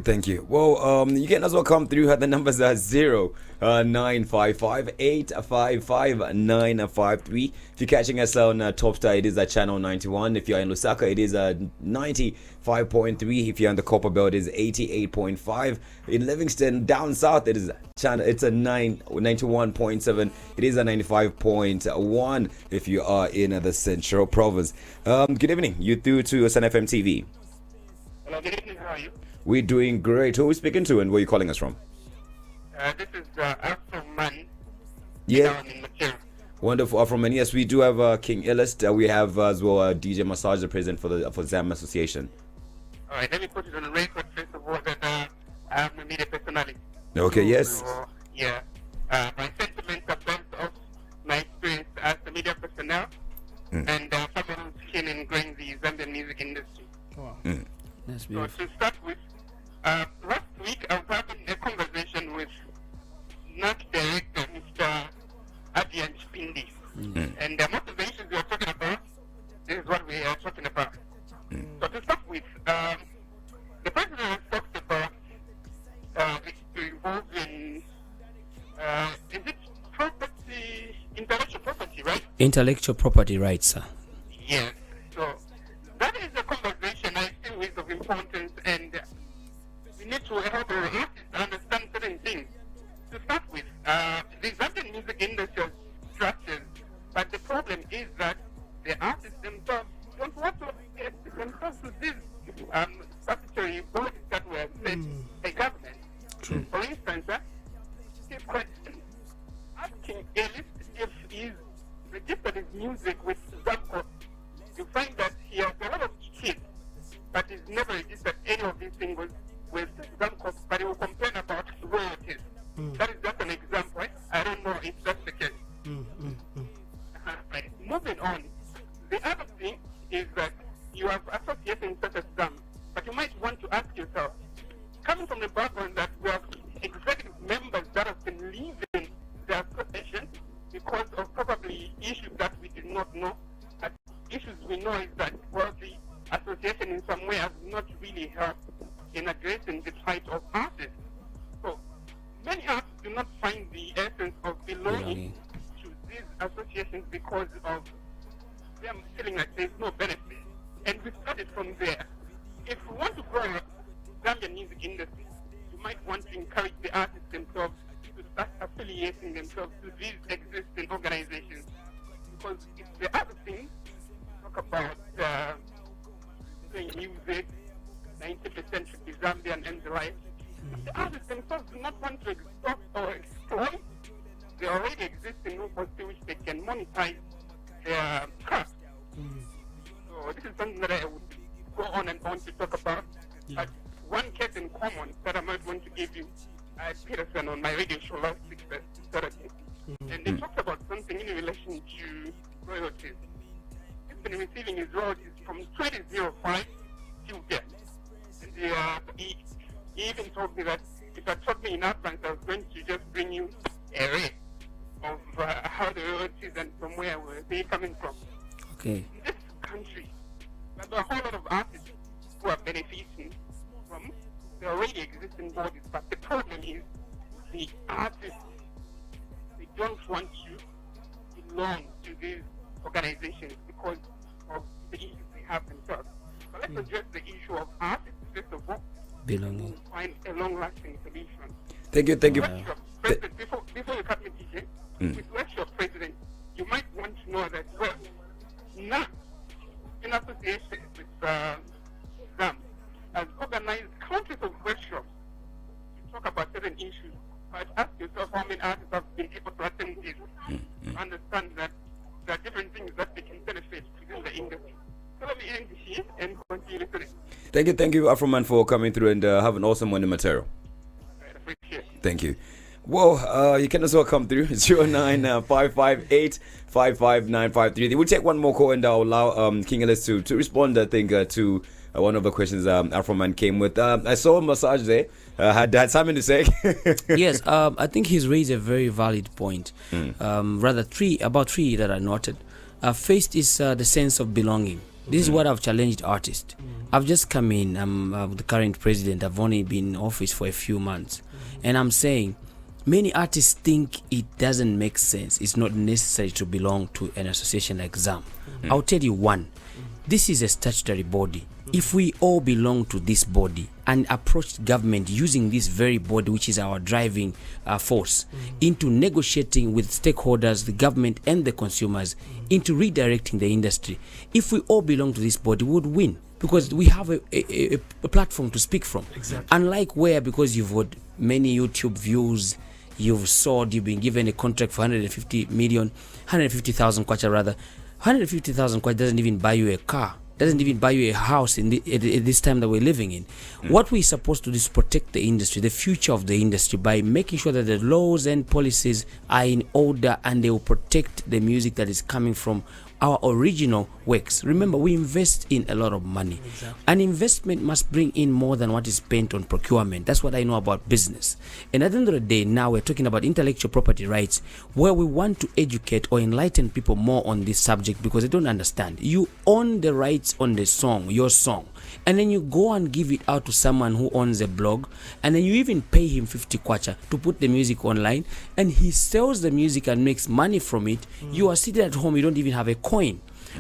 Thank you. Well, you can as well come through. The numbers are 0955 855 953. If you're catching us on Topstar, it is at channel 91. If you're in Lusaka, it is 95.3. If you're on the Copper Belt, it is 88.5. In Livingston, down south, it is channel. It's a 91.7. It is a 95.1. If you are in the Central Province. Good evening. You through to SNFM TV. Hello, good evening. How are you? We're doing great. Who are we speaking to and where are you calling us from? This is Afro Man. Yeah. Down in Mature. Wonderful. From and yes, we do have King Illest. We have as well TeeJay Massaj, the president for Zambian Association. All right, let me put it on the record first of all that I am a media personality. Okay, yes. So, yeah. My sentiments are based off my experience as a media personnel and someone who's keen in growing the Zambian music industry. Wow. That's So beautiful. to start with, last week I was having a conversation with NAC director, Mr. Adrian Spindi. And the motivations we are talking about, this is what we are talking about. So to start with, the president has talked about it to involve in, is it property, intellectual property, right? Intellectual property rights, sir. Yes. So that is a conversation I feel is of importance, and we need to help the artists understand certain things. To start with, the Zambian music industry has structures, but the problem is that the artists themselves don't want to get themselves to these statutory bodies that were set by government. True. For instance, this question, asking Illest if he's registered his music with Zamco, you find that he has a lot of hits, but he's never registered any of these singles with Zamco, but he will complain about royalties. That is just an example. Right? I don't know if that's the case. Right. Moving on, the other thing is that you have associations such as ZAM, but you might want to ask yourself, coming from the background that we have executive members that have been leaving the association because of probably issues that we did not know. But issues we know is that well, the association in some way has not really helped in addressing the plight of artists. So many artists do not find the essence of belonging to these associations because of them feeling like there's no benefit. And we started from there. If we want to grow up Zambian music industry, you might want to encourage the artists themselves to start affiliating themselves to these existing organizations. Because if the other thing, talk about playing music, 90% should be Zambian and the like. The artists themselves do not want to exhaust or exploit the already existing loopholes through which they can monetize their craft. So this is something that I would go on and on to talk about. But one case in common that I might want to give you, I had Peterson on my radio show last week, Saturday, and they talked about something in relation to royalties. He's been receiving his royalties from 2005 till death. And he even told me that if I told me in advance, I was going to just bring you a rate of how the royalties and from where were they coming from. Okay. In this country, there are a whole lot of artists who are benefiting from the already existing bodies, but the problem is the artists, they don't want to belong to these organizations because of the issues they have themselves. So let's address the issue of artists first of all, Belonging. find a long-lasting solution. Thank you. President, before you cut me, TeeJay, with workshop president, you might want to know that, well, now, in association with ZAM, has organized countless of workshops to talk about certain issues. But ask yourself how many artists have been able to attend this, to understand that there are different things that they can Thank you, Afroman, for coming through and have an awesome one in material. I appreciate it. Thank you. Well, you can as well come through 0955855953. We'll take one more call and I'll allow King Illest to respond, I think, to one of the questions Afroman came with. I saw Massaj there. Had something to say. Yes, I think he's raised a very valid point. Rather, about three that are noted. First is the sense of belonging. This is what I've challenged artists. I've just come in. I'm the current president. I've only been in office for a few months. And I'm saying, many artists think it doesn't make sense. It's not necessary to belong to an association like ZAM. I'll tell you one. This is a statutory body. If we all belong to this body and approach government using this very body, which is our driving force, into negotiating with stakeholders, the government and the consumers, into redirecting the industry, if we all belong to this body, we would win. Because we have a platform to speak from. Exactly. Unlike where, because you've got many YouTube views, you've been given a contract for 150,000 kwacha rather. 150,000 kwacha doesn't even buy you a car, doesn't even buy you a house at this time that we're living in. What we're supposed to do is protect the industry, the future of the industry, by making sure that the laws and policies are in order and they will protect the music that is coming from our original works. Remember, we invest in a lot of money. Exactly. An investment must bring in more than what is spent on procurement. That's what I know about business. And at the end of the day, now we're talking about intellectual property rights, where we want to educate or enlighten people more on this subject, because they don't understand. You own the rights on the song, your song, and then you go and give it out to someone who owns a blog, and then you even pay him 50 kwacha to put the music online, and he sells the music and makes money from it. You are sitting at home, you don't even have a coin.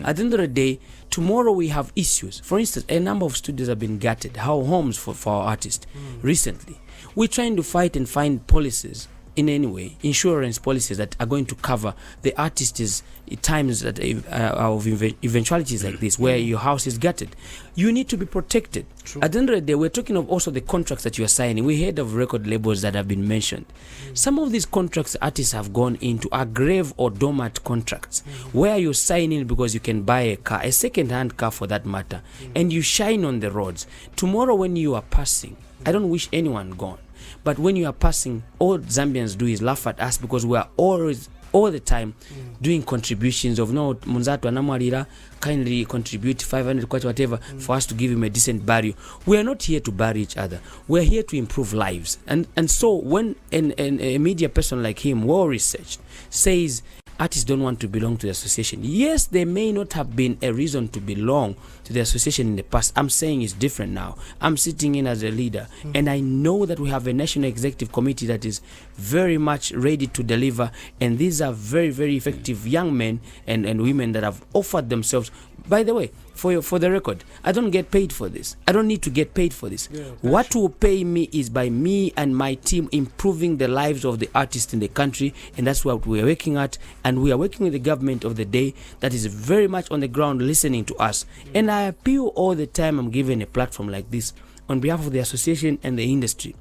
At the end of the day, tomorrow we have issues. For instance, a number of studios have been gutted, homes for our artists recently. We're trying to fight and find policies in any way, insurance policies that are going to cover the artists' times that of eventualities like this, where your house is gutted. You need to be protected. True. At the end of the day, we're talking of also the contracts that you are signing. We heard of record labels that have been mentioned. Some of these contracts artists have gone into are grave or dormant contracts, where you sign in because you can buy a car, a second-hand car for that matter, and you shine on the roads. Tomorrow when you are passing, I don't wish anyone gone, but when you are passing, all Zambians do is laugh at us, because we are always all the time doing contributions of, no, Munzatu Anamarira, kindly contribute 500 kwacha whatever for us to give him a decent burial. We are not here to bury each other. We are here to improve lives. And so when a media person like him, well researched, says artists don't want to belong to the association, yes, there may not have been a reason to belong to the association in the past. I'm saying it's different now. I'm sitting in as a leader, and I know that we have a national executive committee that is very much ready to deliver, and these are very, very effective young men and women that have offered themselves. By the way, for the record, I don't get paid for this. I don't need to get paid for this. Yeah, what will pay me is by me and my team improving the lives of the artists in the country, and that's what we are working at. And we are working with the government of the day that is very much on the ground listening to us. And I appeal all the time. I'm given a platform like this on behalf of the association and the industry.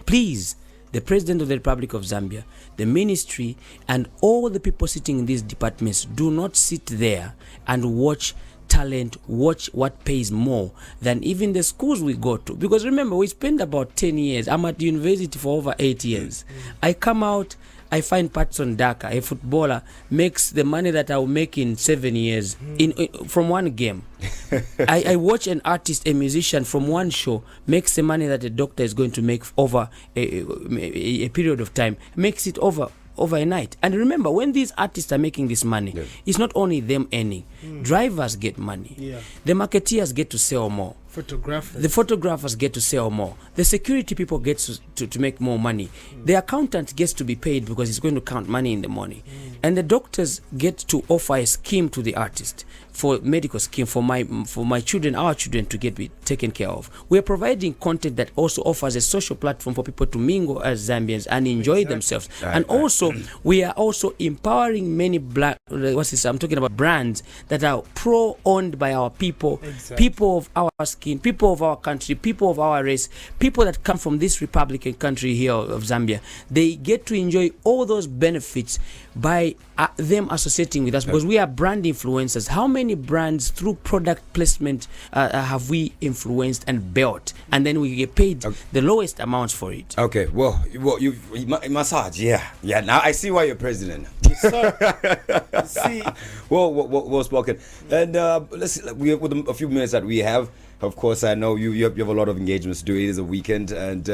Please, the President of the Republic of Zambia, the ministry, and all the people sitting in these departments, do not sit there and watch talent, watch what pays more than even the schools we go to. Because remember, we spend about 10 years. I'm at university for over 8 years. I come out, I find Patson Daka, a footballer, makes the money that I'll make in 7 years from one game. I watch an artist, a musician, from one show, makes the money that a doctor is going to make over a period of time, makes it over a night. And remember, when these artists are making this money, it's not only them earning. Drivers get money. The marketeers get to sell more. The photographers get to sell more. The security people get to make more money. The accountant gets to be paid because he's going to count money in the morning. And the doctors get to offer a scheme to the artist, for medical scheme for my children, our children, to get taken care of. We are providing content that also offers a social platform for people to mingle as Zambians and enjoy themselves. And also, we are also empowering many I'm talking about brands that are pro-owned by our people, people of our skin, people of our country, people of our race, people that come from this Republican country here of Zambia, they get to enjoy all those benefits by them associating with us, because we are brand influencers. How many brands through product placement have we influenced and built, and then we get paid the lowest amounts for it? Okay, well, you Massaj, yeah. Now I see why you're president. See, well spoken. And with a few minutes that we have, of course, I know you have a lot of engagements to do. It is a weekend, and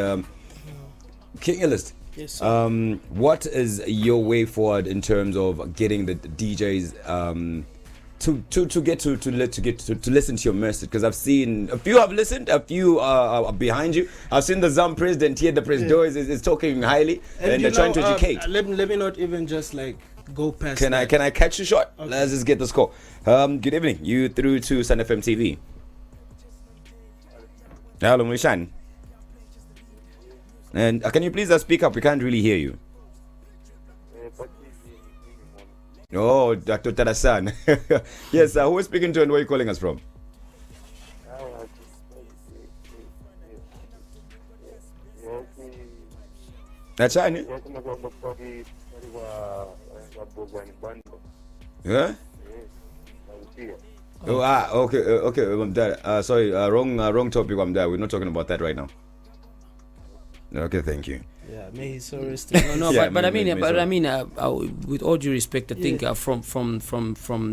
King Illest. yes, sir. What is your way forward in terms of getting the DJs to listen to your message? Because I've seen a few have listened, a few are behind you. I've seen the Zam president here, the president is talking highly, and they're trying to educate. Let me not even just like go past. Can I catch you short? Okay. Let's just get the score. Good evening. You through to Sun FM TV. Hello, Mushan. And can you please speak up? We can't really hear you. Oh, Dr. Tadasan. Yes, who is speaking to and where are you calling us from? That's right. Yeah? Oh, okay, I'm there. Sorry, wrong topic. I'm there. We're not talking about that right now. Okay, thank you. Yeah, may he so rest. No, Yeah, but I mean, with all due respect, I think from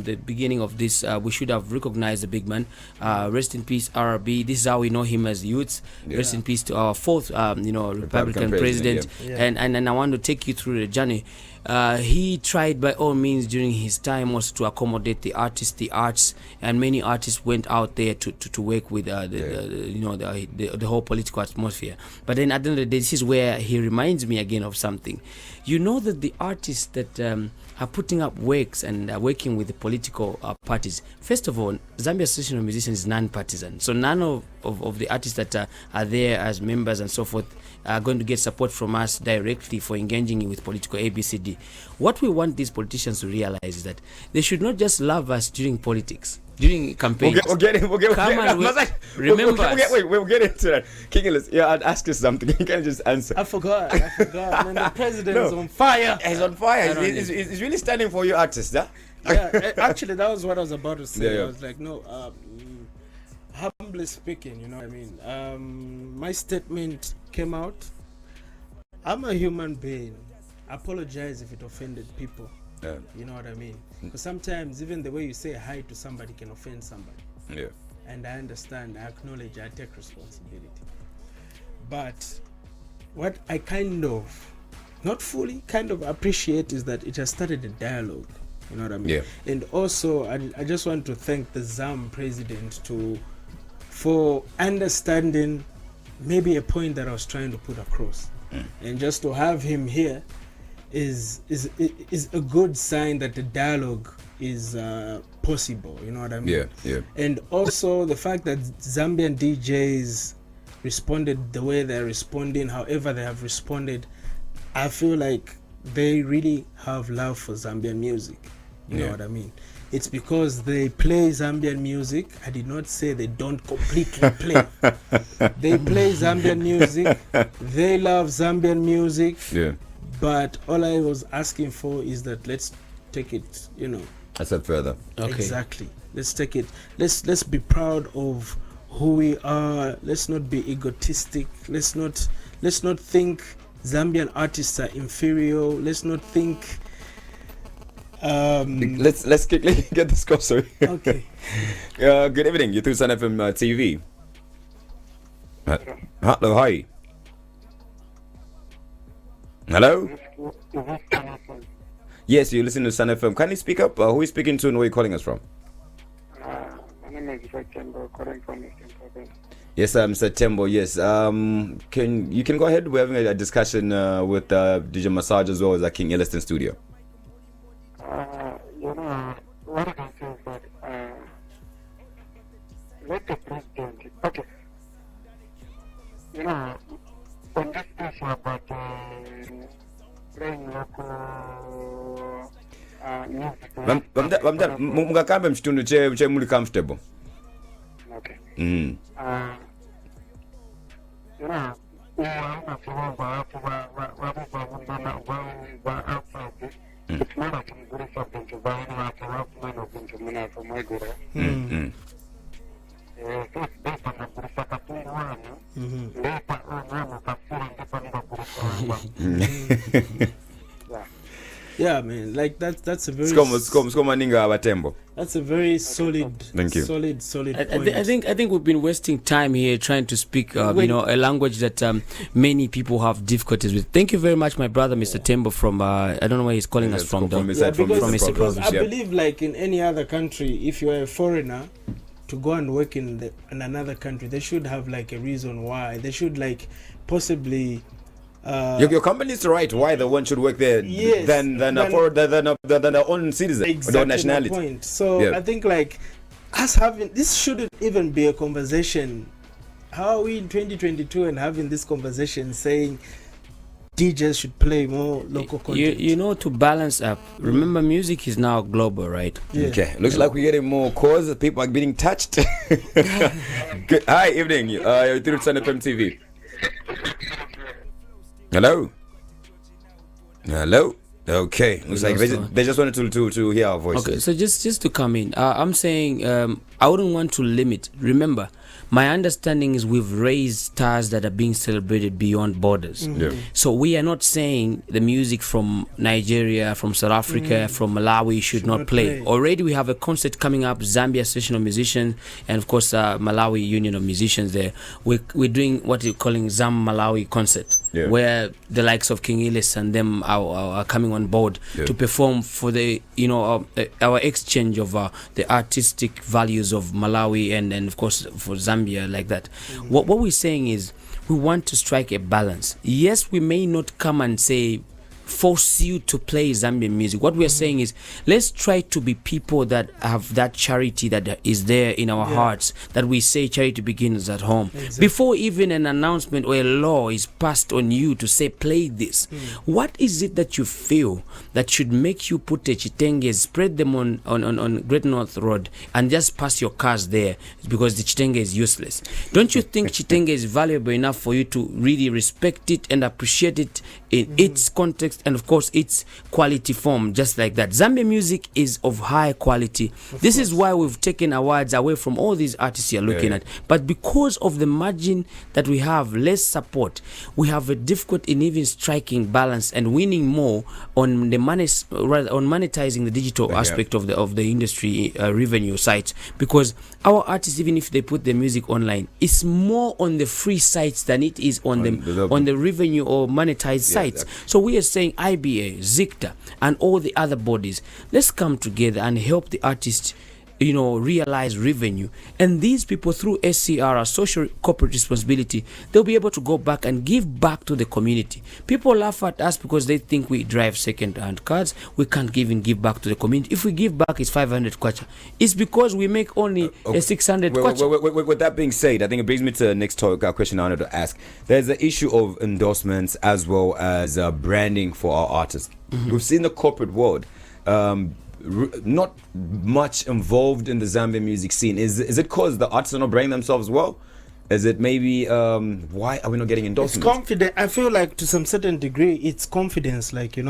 the beginning of this, we should have recognized the big man. Rest in peace, RB. This is how we know him as youths. Yeah. Rest in peace to our fourth, Republican president. Yeah. And I want to take you through the journey. He tried by all means during his time also to accommodate the artists, the arts, and many artists went out there to work with the whole political atmosphere. But then at the end of the day, this is where he reminds me again of something. You know that the artists that are putting up works and are working with the political parties, first of all, Zambia Association of Musicians is non-partisan. So none of the artists that are there as members and so forth are going to get support from us directly for engaging with political ABCD. What we want these politicians to realize is that they should not just love us during politics, during campaigns. We'll get into that. King Illest, yeah, I'd ask you something. You can't just answer. I forgot. And the president is on fire. He's on fire. He's really standing for you artists, huh? Yeah, actually, that was what I was about to say. Yeah. I was like, no, humbly speaking, you know what I mean? My statement came out. I'm a human being. Apologize if it offended people. Yeah. You know what I mean? Because sometimes even the way you say hi to somebody can offend somebody. Yeah. And I understand, I acknowledge, I take responsibility. But what I kind of, not fully, kind of appreciate is that it has started a dialogue. You know what I mean? Yeah. And also, I just want to thank the ZAM president for understanding maybe a point that I was trying to put across. And just to have him here is a good sign that the dialogue is possible. You know what I mean? Yeah. And also the fact that Zambian DJs responded the way they're responding, however they have responded, I feel like they really have love for Zambian music. You know what I mean? It's because they play Zambian music. I did not say they don't completely play. They play Zambian music. They love Zambian music. Yeah. But all I was asking for is that let's take it, I said further. Okay. Exactly. Let's take it. Let's be proud of who we are. Let's not be egotistic. Let's not think Zambian artists are inferior. Let's not think Let's quickly get the score, sorry. Okay. Good evening. You're through Sun FM TV. Hello, hi. Hello? Yes, you listen to Sun FM. Can you speak up? Who is speaking to and where are you calling us from? My name is September, calling from Eastern Province. Yes, Mr. Tembo. Yes. You can go ahead. We're having a discussion with DJ Massaj as well as King Illest in studio. What I can say is that let the president, okay, on this issue about playing local music. Mungakambe mchitundu che muli comfortable. No Okay. Mm. You know, it's not a group of them to buy any of them to money from my guru. It's based on the group of Yeah, man. Like that's a very Skomaninga abatembo. that's a very solid. Thank you. Solid point. I think we've been wasting time here trying to speak, a language that many people have difficulties with. Thank you very much, my brother, Mr. Tembo from I don't know where he's calling us from, though. because Province, I believe, like in any other country, if you are a foreigner to go and work in another country, they should have like a reason why. They should like possibly. Your company is right why the one should work there than their own citizen or their nationality. Point. So I think like us having this shouldn't even be a conversation. How are we in 2022 and having this conversation saying DJs should play more local content? You know, to balance up. Remember, music is now global, right? Yeah. Okay, looks like we're getting more calls. People are being touched. Good. Hi, evening. You're through to Sun FM TV. Hello. Okay, looks like they just wanted to hear our voices. Okay, so just to come in, I'm saying I wouldn't want to limit. Remember, my understanding is we've raised stars that are being celebrated beyond borders. Yeah. So we are not saying the music from Nigeria, from South Africa, from Malawi should not play. Already we have a concert coming up, Zambia Session of Musicians, and of course Malawi Union of Musicians there. We're doing what you're calling Zam Malawi concert. Yeah. Where the likes of King Illest and them are coming on board to perform for the our exchange of the artistic values of Malawi and of course for Zambia, like that. What we're saying is we want to strike a balance. Yes, we may not come and say force you to play Zambian music. What we are saying is let's try to be people that have that charity that is there in our hearts, that we say charity begins at home. Before even an announcement or a law is passed on you to say play this, what is it that you feel that should make you put a chitenge, spread them on Great North Road and just pass your cars there because the chitenge is useless? Don't you think chitenge is valuable enough for you to really respect it and appreciate it in its context and of course its quality form, just like that? Zambian music is of high quality. This is why we've taken awards away from all these artists you're looking at. But because of the margin that we have, less support, we have a difficult in even striking balance and winning more on the money, rather on monetizing the digital aspect of the industry revenue sites, because our artists, even if they put their music online, it's more on the free sites than it is on the revenue or monetized sites. So we are saying IBA, Zikta, and all the other bodies, let's come together and help the artists, realize revenue. And these people, through SCR, social corporate responsibility, they'll be able to go back and give back to the community. People laugh at us because they think we drive second-hand cars. We can't even give back to the community. If we give back, it's 500 kwacha. It's because we make only a 600 kwacha. With that being said, I think it brings me to the next question I wanted to ask. There's the issue of endorsements as well as branding for our artists. We've seen the corporate world not much involved in the Zambian music scene. Is it because the artists are not branding themselves well? Is it maybe why are we not getting endorsements? It's confident. I feel like to some certain degree it's confidence, like maybe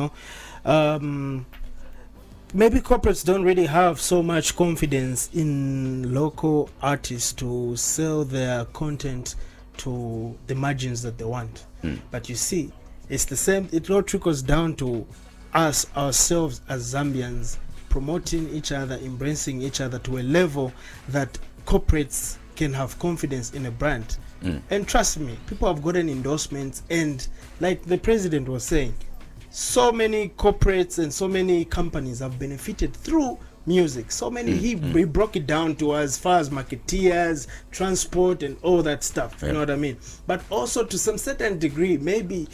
corporates don't really have so much confidence in local artists to sell their content to the margins that they want. But you see, it's the same. It all trickles down to us ourselves as Zambians promoting each other, embracing each other to a level that corporates can have confidence in a brand. And trust me, people have gotten endorsements, and like the president was saying, so many corporates and so many companies have benefited through music. So many, he broke it down to as far as marketeers, transport, and all that stuff. You know what I mean? But also to some certain degree, maybe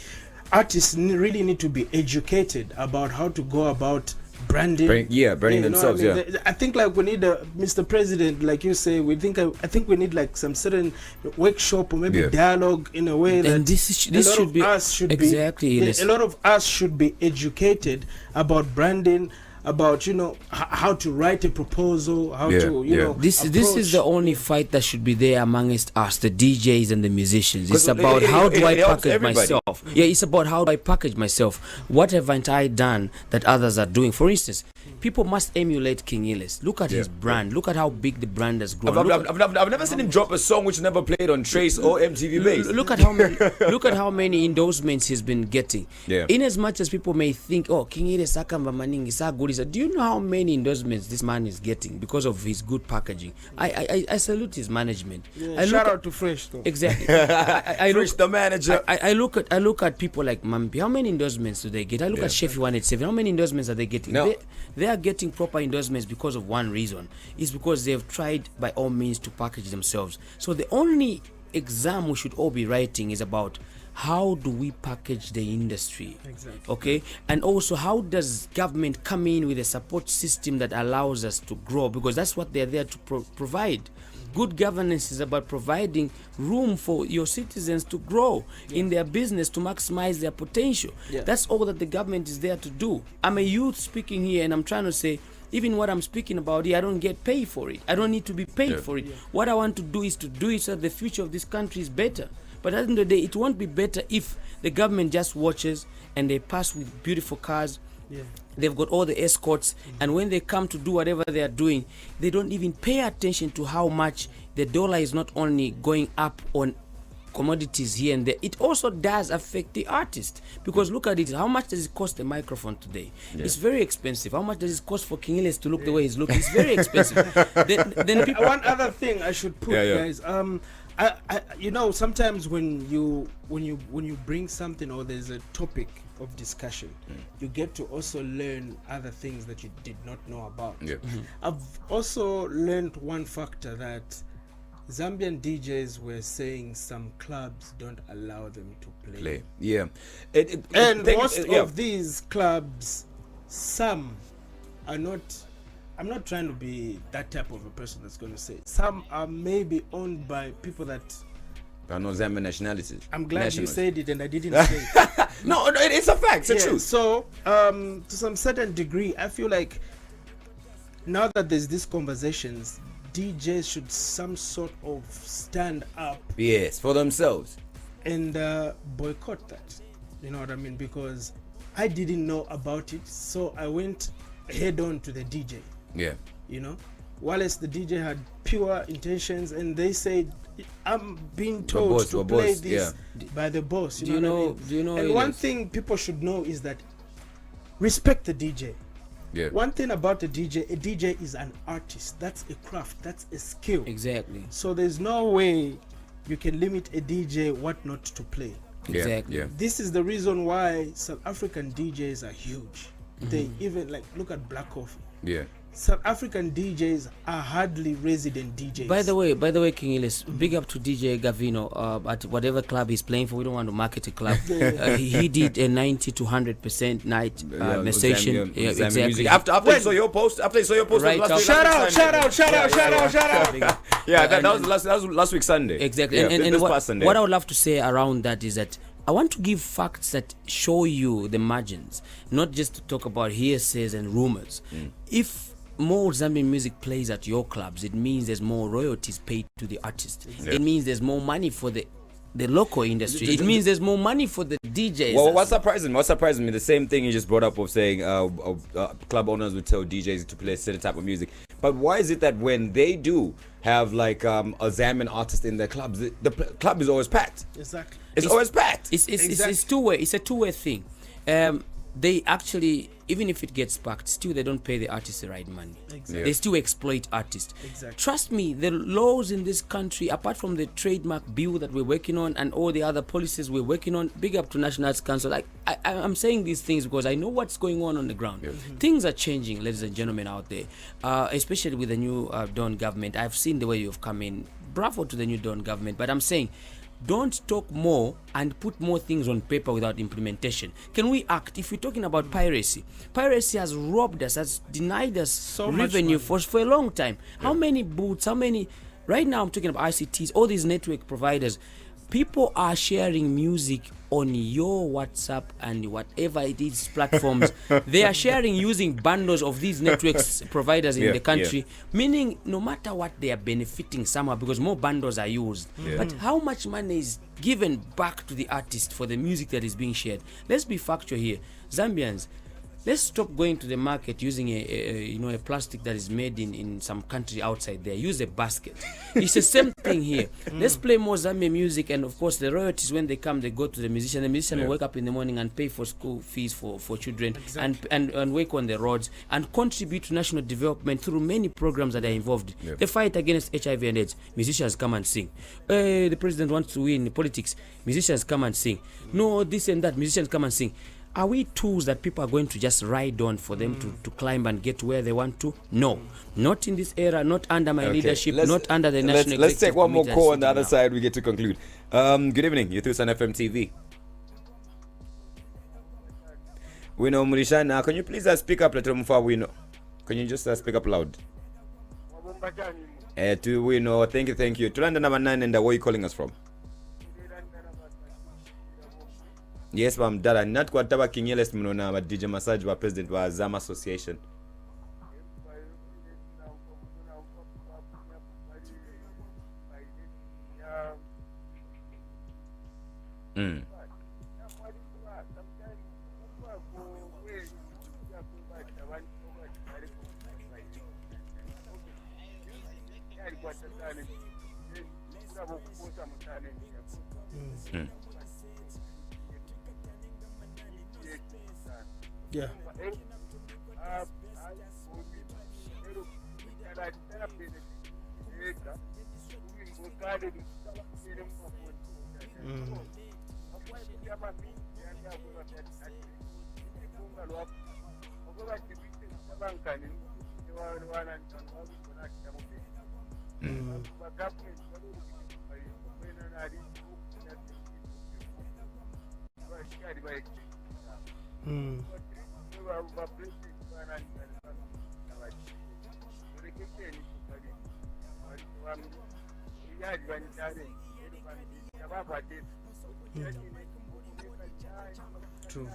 artists really need to be educated about how to go about branding. Branding themselves. I think like we need Mr. President, like you say, I think we need like some certain workshop or maybe dialogue in a way that this should be a lot of us should be educated about branding, about how to write a proposal, how to This is the only fight that should be there amongst us, the DJs and the musicians. It's about how do I package myself. Yeah, it's about how do I package myself. What haven't I done that others are doing? For instance, people must emulate King Illest. Look at his brand. Look at how big the brand has grown. I've never seen him drop a song which never played on Trace or MTV Base. Look at how many endorsements he's been getting. Yeah. In as much as people may think, oh, King Illest Sakamba Maningi so good, do you know how many endorsements this man is getting because of his good packaging? I salute his management. Shout out to Fresh though. Exactly. Fresh the manager. I look at people like Mampi. How many endorsements do they get? I look at Sheffield 187. How many endorsements are they getting? No. They are getting proper endorsements because of one reason. It's because they've tried by all means to package themselves. So the only exam we should all be writing is about how do we package the industry. Exactly. Okay, and also how does government come in with a support system that allows us to grow, because that's what they're there to provide. Good governance is about providing room for your citizens to grow in their business, to maximize their potential. That's all that the government is there to do. I'm a youth speaking here, and I'm trying to say, even what I'm speaking about here, I don't get paid for it. I don't need to be paid for it. What I want to do is to do it so that the future of this country is better. But at the end of the day, it won't be better if the government just watches and they pass with beautiful cars. They've got all the escorts, and when they come to do whatever they are doing, they don't even pay attention to how much the dollar is not only going up on commodities here and there, it also does affect the artist. Because look at it, how much does it cost a microphone today? It's very expensive. How much does it cost for King Illest to look the way he's looking? It's very expensive. then people... One other thing I should put, guys, sometimes when you bring something or there's a topic of discussion, you get to also learn other things that you did not know about. I've also learned one factor, that Zambian DJs were saying some clubs don't allow them to play. Most of these clubs, some are not. I'm not trying to be that type of a person that's going to say. Some are maybe owned by people that are not Zambian nationalities. I'm glad you said it and I didn't say it. No, it's a fact. It's true. So, to some certain degree, I feel like now that there's these conversations, DJs should some sort of stand up. Yes, for themselves. And boycott that. You know what I mean? Because I didn't know about it, so I went head on to the DJ. Wallace, the DJ, had pure intentions, and they said, I'm being told to play this by the boss. Do you know? And one thing people should know is that respect the DJ. One thing about a DJ is an artist. That's a craft. That's a skill. Exactly. So there's no way you can limit a DJ what not to play. Exactly. This is the reason why South African DJs are huge. They even look at Black Coffee. South African DJs are hardly resident DJs. By the way, King Illest, big up to DJ Gavino at whatever club he's playing for. We don't want to market a club. He did a 90 to 100% night session. Exactly. Music. After I saw your post, right, shout out. Yeah, that was last week Sunday. Exactly. And what I would love to say around that is that I want to give facts that show you the margins, not just to talk about hearsays and rumors. If more Zambian music plays at your clubs, it means there's more royalties paid to the artist. It means there's more money for the local industry. It means there's more money for the DJs. Well, what's surprising me, the same thing you just brought up of saying club owners would tell DJs to play a certain type of music. But why is it that when they do have a Zambian artist in their clubs, the club is always packed? Exactly. It's always packed. It's two-way. It's a two-way thing. They actually, even if it gets packed, still they don't pay the artists the right money. Exactly. They still exploit artists. Exactly. Trust me, the laws in this country, apart from the trademark bill that we're working on and all the other policies we're working on, big up to National Arts Council. I'm saying these things because I know what's going on the ground. Things are changing, ladies and gentlemen out there, especially with the new Dawn government. I've seen the way you've come in. Bravo to the new Dawn government. But I'm saying, don't talk more and put more things on paper without implementation. Can we act? If we're talking about piracy has robbed us, has denied us so revenue for a long time. How many booths, right now I'm talking about ICTs, all these network providers, people are sharing music on your WhatsApp and whatever it is platforms. They are sharing using bundles of these networks providers in the country, meaning no matter what, they are benefiting somehow because more bundles are used. But how much money is given back to the artist for the music that is being shared? Let's be factual here. Zambians, let's stop going to the market using a plastic that is made in some country outside there. Use a basket. It's the same thing here. Let's play more Zambian music, and of course the royalties, when they come, they go to the musician. The musician will wake up in the morning and pay for school fees for children, and work on the roads and contribute to national development through many programs that are involved. The fight against HIV and AIDS, musicians come and sing. The president wants to win politics, musicians come and sing. No, this and that, musicians come and sing. Are we tools that people are going to just ride on for them to climb and get where they want to? No, not in this era, not under my leadership, not under the national. Let's take one more call on the other side. We get to conclude. Good evening. You're through Sun FM TV. We know Murishana. Can you please speak up? We know. Can you just speak up loud? We know. Thank you. Tulanda number 9, and where are you calling us from? Yes, ma'am. Dada not kwa taba King Illest mnona ba DJ Massaj wa president wa Zam Association. Yeah. True.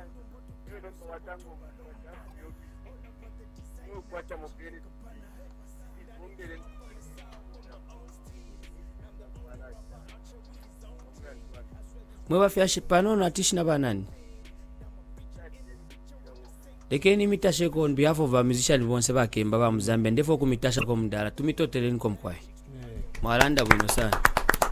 Mwebafyashe pano natishina banani. Lekeni mitasheko on behalf of our musicians bonse bakemba ba Mzambia ndefo kumitasha ko mdala tumitoteleni ko mkwai. Mwalanda bwino sana.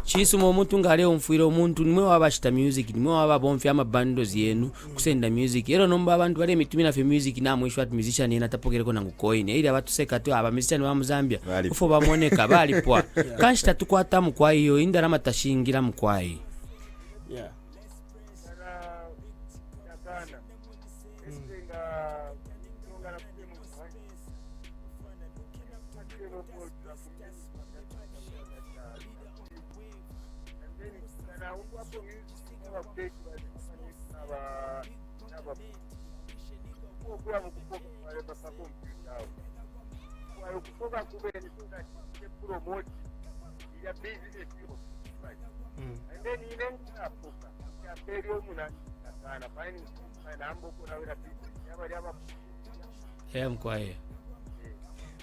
Chisu omuntu ngale omfuira omuntu nimwe wabashita music nimwe wababomfya amabandos yenu kusenda music ero nomba abantu bale mitumina fe music namwe shwat musician yena tapokereko nangu coin eri abatuseka tu aba musician wa Mzambia ufo bamoneka bali pwa kanshita tukwata mkwai hiyo indara matashingira mkwai. Yeah.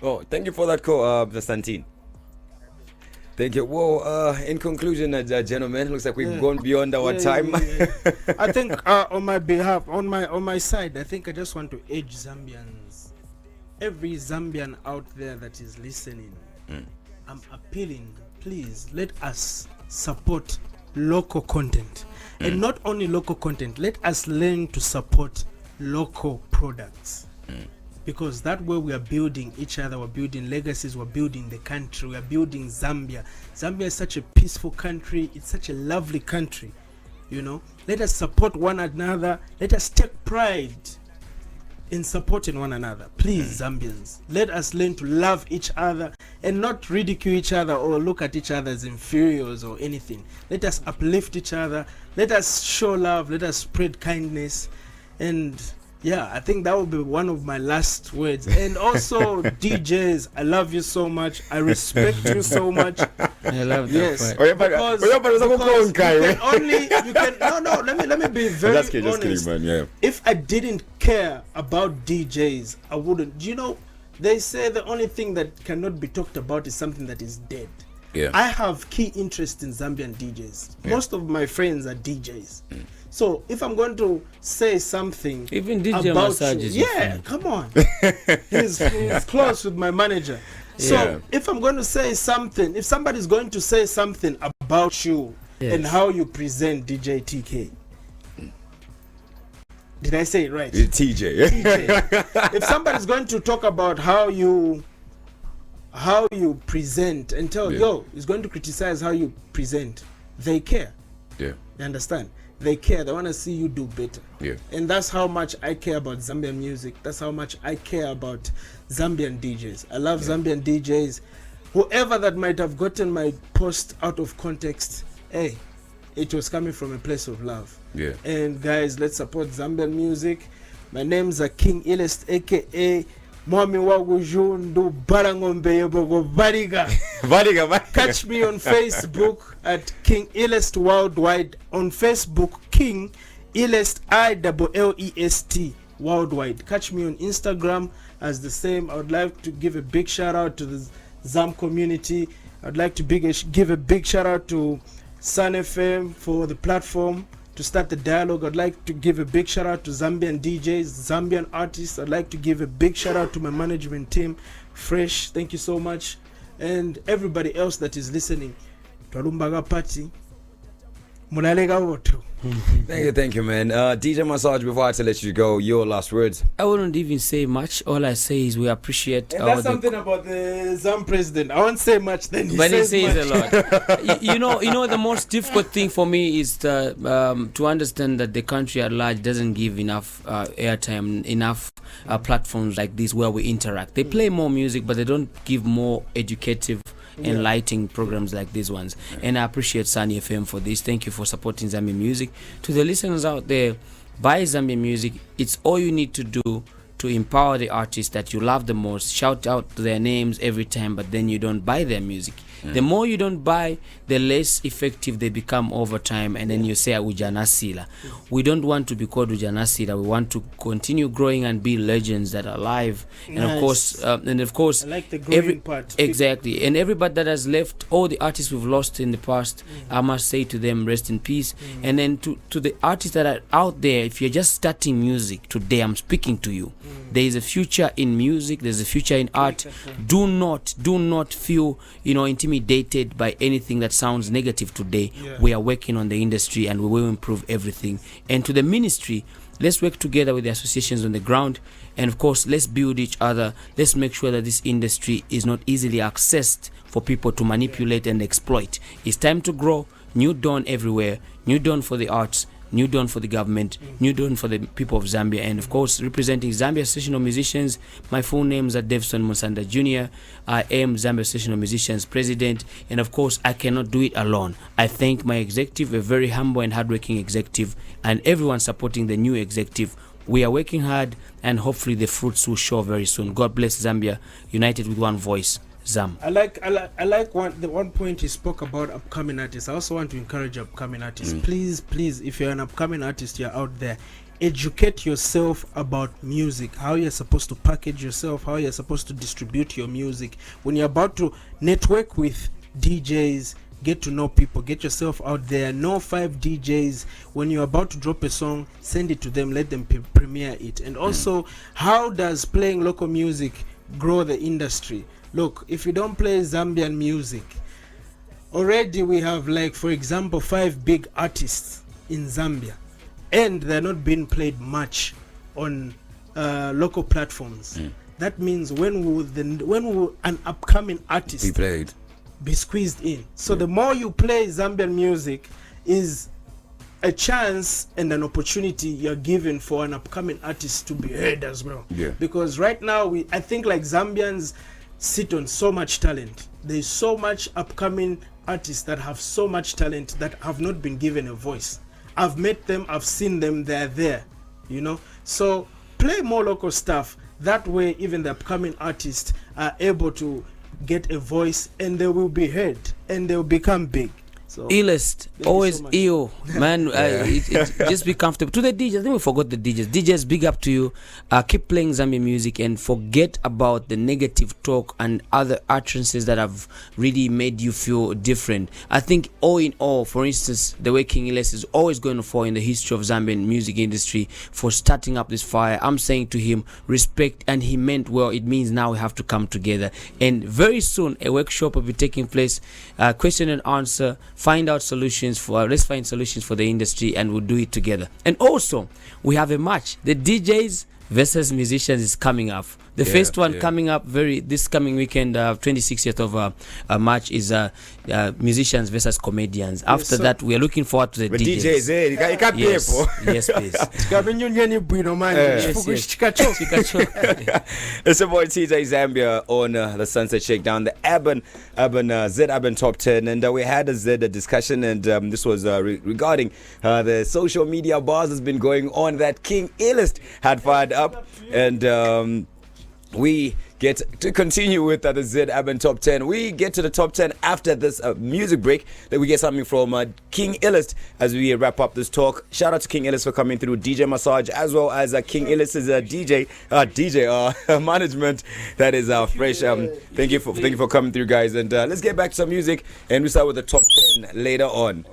Oh, thank you for that call, Mr. Santine. Thank you. Well, in conclusion, gentlemen, looks like we've gone beyond our time. I think on my behalf, on my side, I think I just want to urge Zambians, every Zambian out there that is listening, I'm appealing, please let us support local content. And not only local content, let us learn to support local products. Because that way we are building each other, we're building legacies, we're building the country, we are building Zambia. Zambia is such a peaceful country, it's such a lovely country, you know. Let us support one another, let us take pride in supporting one another. Please, Zambians, let us learn to love each other and not ridicule each other or look at each other as inferiors or anything. Let us uplift each other, let us show love, let us spread kindness. And yeah, I think that will be one of my last words. And also, DJs, I love you so much. I respect you so much. I love that Yes. part. Because you can only you can no let me be very Just kidding, honest. man. Yeah. If I didn't care about DJs, I wouldn't. You know, they say the only thing that cannot be talked about is something that is dead. Yeah. I have key interest in Zambian DJs. Yeah. Most of my friends are DJs. So if I'm going to say something, Even DJ about Massaj you, is your yeah, friend. come on, he's close with my manager. So Yeah. if I'm going to say something, if somebody's going to say something about you and Yes. how you present DJ TK, did I say it right? TeeJay. TJ. If somebody's going to talk about how you present and tell is going to criticize how you present, they care. Yeah. You understand? They care. They want to see you do better. Yeah. And that's how much I care about Zambian music. That's how much I care about Zambian DJs. I love Zambian DJs. Whoever that might have gotten my post out of context, hey, it was coming from a place of love. Yeah. And guys, let's support Zambian music. My name's King Illest, aka Mwami Wagujundu Barangombe Yobogo Bariga. Catch me on Facebook at King Illest Worldwide. On Facebook, King Illest ILLEST Worldwide. Catch me on Instagram as the same. I would like to give a big shout out to the Zam community. I'd like to give a big shout out to Sun FM for the platform to start the dialogue. I'd like to give a big shout out to Zambian DJs, Zambian artists. I'd like to give a big shout out to my management team, Fresh. Thank you so much. And everybody else that is listening. Twarumbaga party. Mulalega wotu. Thank you, man. DJ Massaj, before I had to let you go, your last words. I wouldn't even say much. All I say is we appreciate And all that's the something about the Zam president. I won't say much, then but he says says much. a lot. you know, the most difficult thing for me is to understand that the country at large doesn't give enough airtime, enough platforms like this where we interact. They play more music, but they don't give more educative, enlightening programs like these ones. And I appreciate Sunny FM for this. Thank you for supporting Zambian music. To the listeners out there, buy Zambian music. It's all you need to do to empower the artists that you love the most. Shout out their names every time, but then you don't buy their music. The more you don't buy, the less effective they become over time, and then you say Ujanasila. We don't want to be called Ujanasila. We want to continue growing and be legends that are alive. And of course, I like the growing part. Exactly. And everybody that has left, all the artists we've lost in the past, I must say to them, rest in peace. And then to the artists that are out there, if you're just starting music today, I'm speaking to you. There is a future in music. There's a future in art. Do not feel, intimidated by anything that sounds negative today. We are working on the industry and we will improve everything. And to the ministry, let's work together with the associations on the ground, and of course let's build each other. Let's make sure that this industry is not easily accessed for people to manipulate and exploit. It's time to grow. New dawn everywhere. New dawn for the arts. New dawn for the government, new dawn for the people of Zambia, and of course representing Zambia Association of Musicians. My full name is Devson Musanda Jr. I am Zambia Association of Musicians President, and of course I cannot do it alone. I thank my executive, a very humble and hardworking executive, and everyone supporting the new executive. We are working hard, and hopefully the fruits will show very soon. God bless Zambia, united with one voice. Zam. I like the one point he spoke about upcoming artists. I also want to encourage upcoming artists. Please, if you're an upcoming artist, you're out there, educate yourself about music, how you're supposed to package yourself, how you're supposed to distribute your music. When you're about to network with DJs, get to know people, get yourself out there, know 5 DJs. When you're about to drop a song, send it to them, let them premiere it. And also, how does playing local music grow the industry? Look, if you don't play Zambian music, already we have, like, for example, 5 big artists in Zambia, and they're not being played much on local platforms. That means when will an upcoming artist be squeezed in? So the more you play Zambian music is a chance and an opportunity you're given for an upcoming artist to be heard as well. Because right now I think like Zambians sit on so much talent. There's so much upcoming artists that have so much talent that have not been given a voice. I've met them, I've seen them, they're there, So play more local stuff. That way even the upcoming artists are able to get a voice, and they will be heard, and they'll become big. So Illest, you always so much. EO, man. Just be comfortable. To the DJs, I think we forgot the DJs. DJs, big up to you. Keep playing Zambian music and forget about the negative talk and other utterances that have really made you feel different. I think all in all, for instance, the way King Illest is always going to fall in the history of Zambian music industry for starting up this fire. I'm saying to him, respect, and he meant well. It means now we have to come together. And very soon, a workshop will be taking place, question and answer. Let's find solutions for the industry, and we'll do it together. And also, we have a match. The DJs versus musicians is coming up. The first one coming up this coming weekend, 26th of March, is musicians versus comedians. After that, we are looking forward to the DJs. You can't pay for. Yes, please. It's your boy TeeJay Zambia on the Sunset Shakedown, the Z Urban Top 10, and we had a Z discussion, and this was regarding the social media buzz that's been going on that King Illest had fired up, and we get to continue with the Z Urban Top 10. We get to the top 10 after this music break. Then we get something from King Illest as we wrap up this talk. Shout out to King Illest for coming through, DJ Massaj, as well as King Illest's DJ management. That is fresh. Thank you for coming through, guys. And let's get back to some music, and we start with the top 10 later on.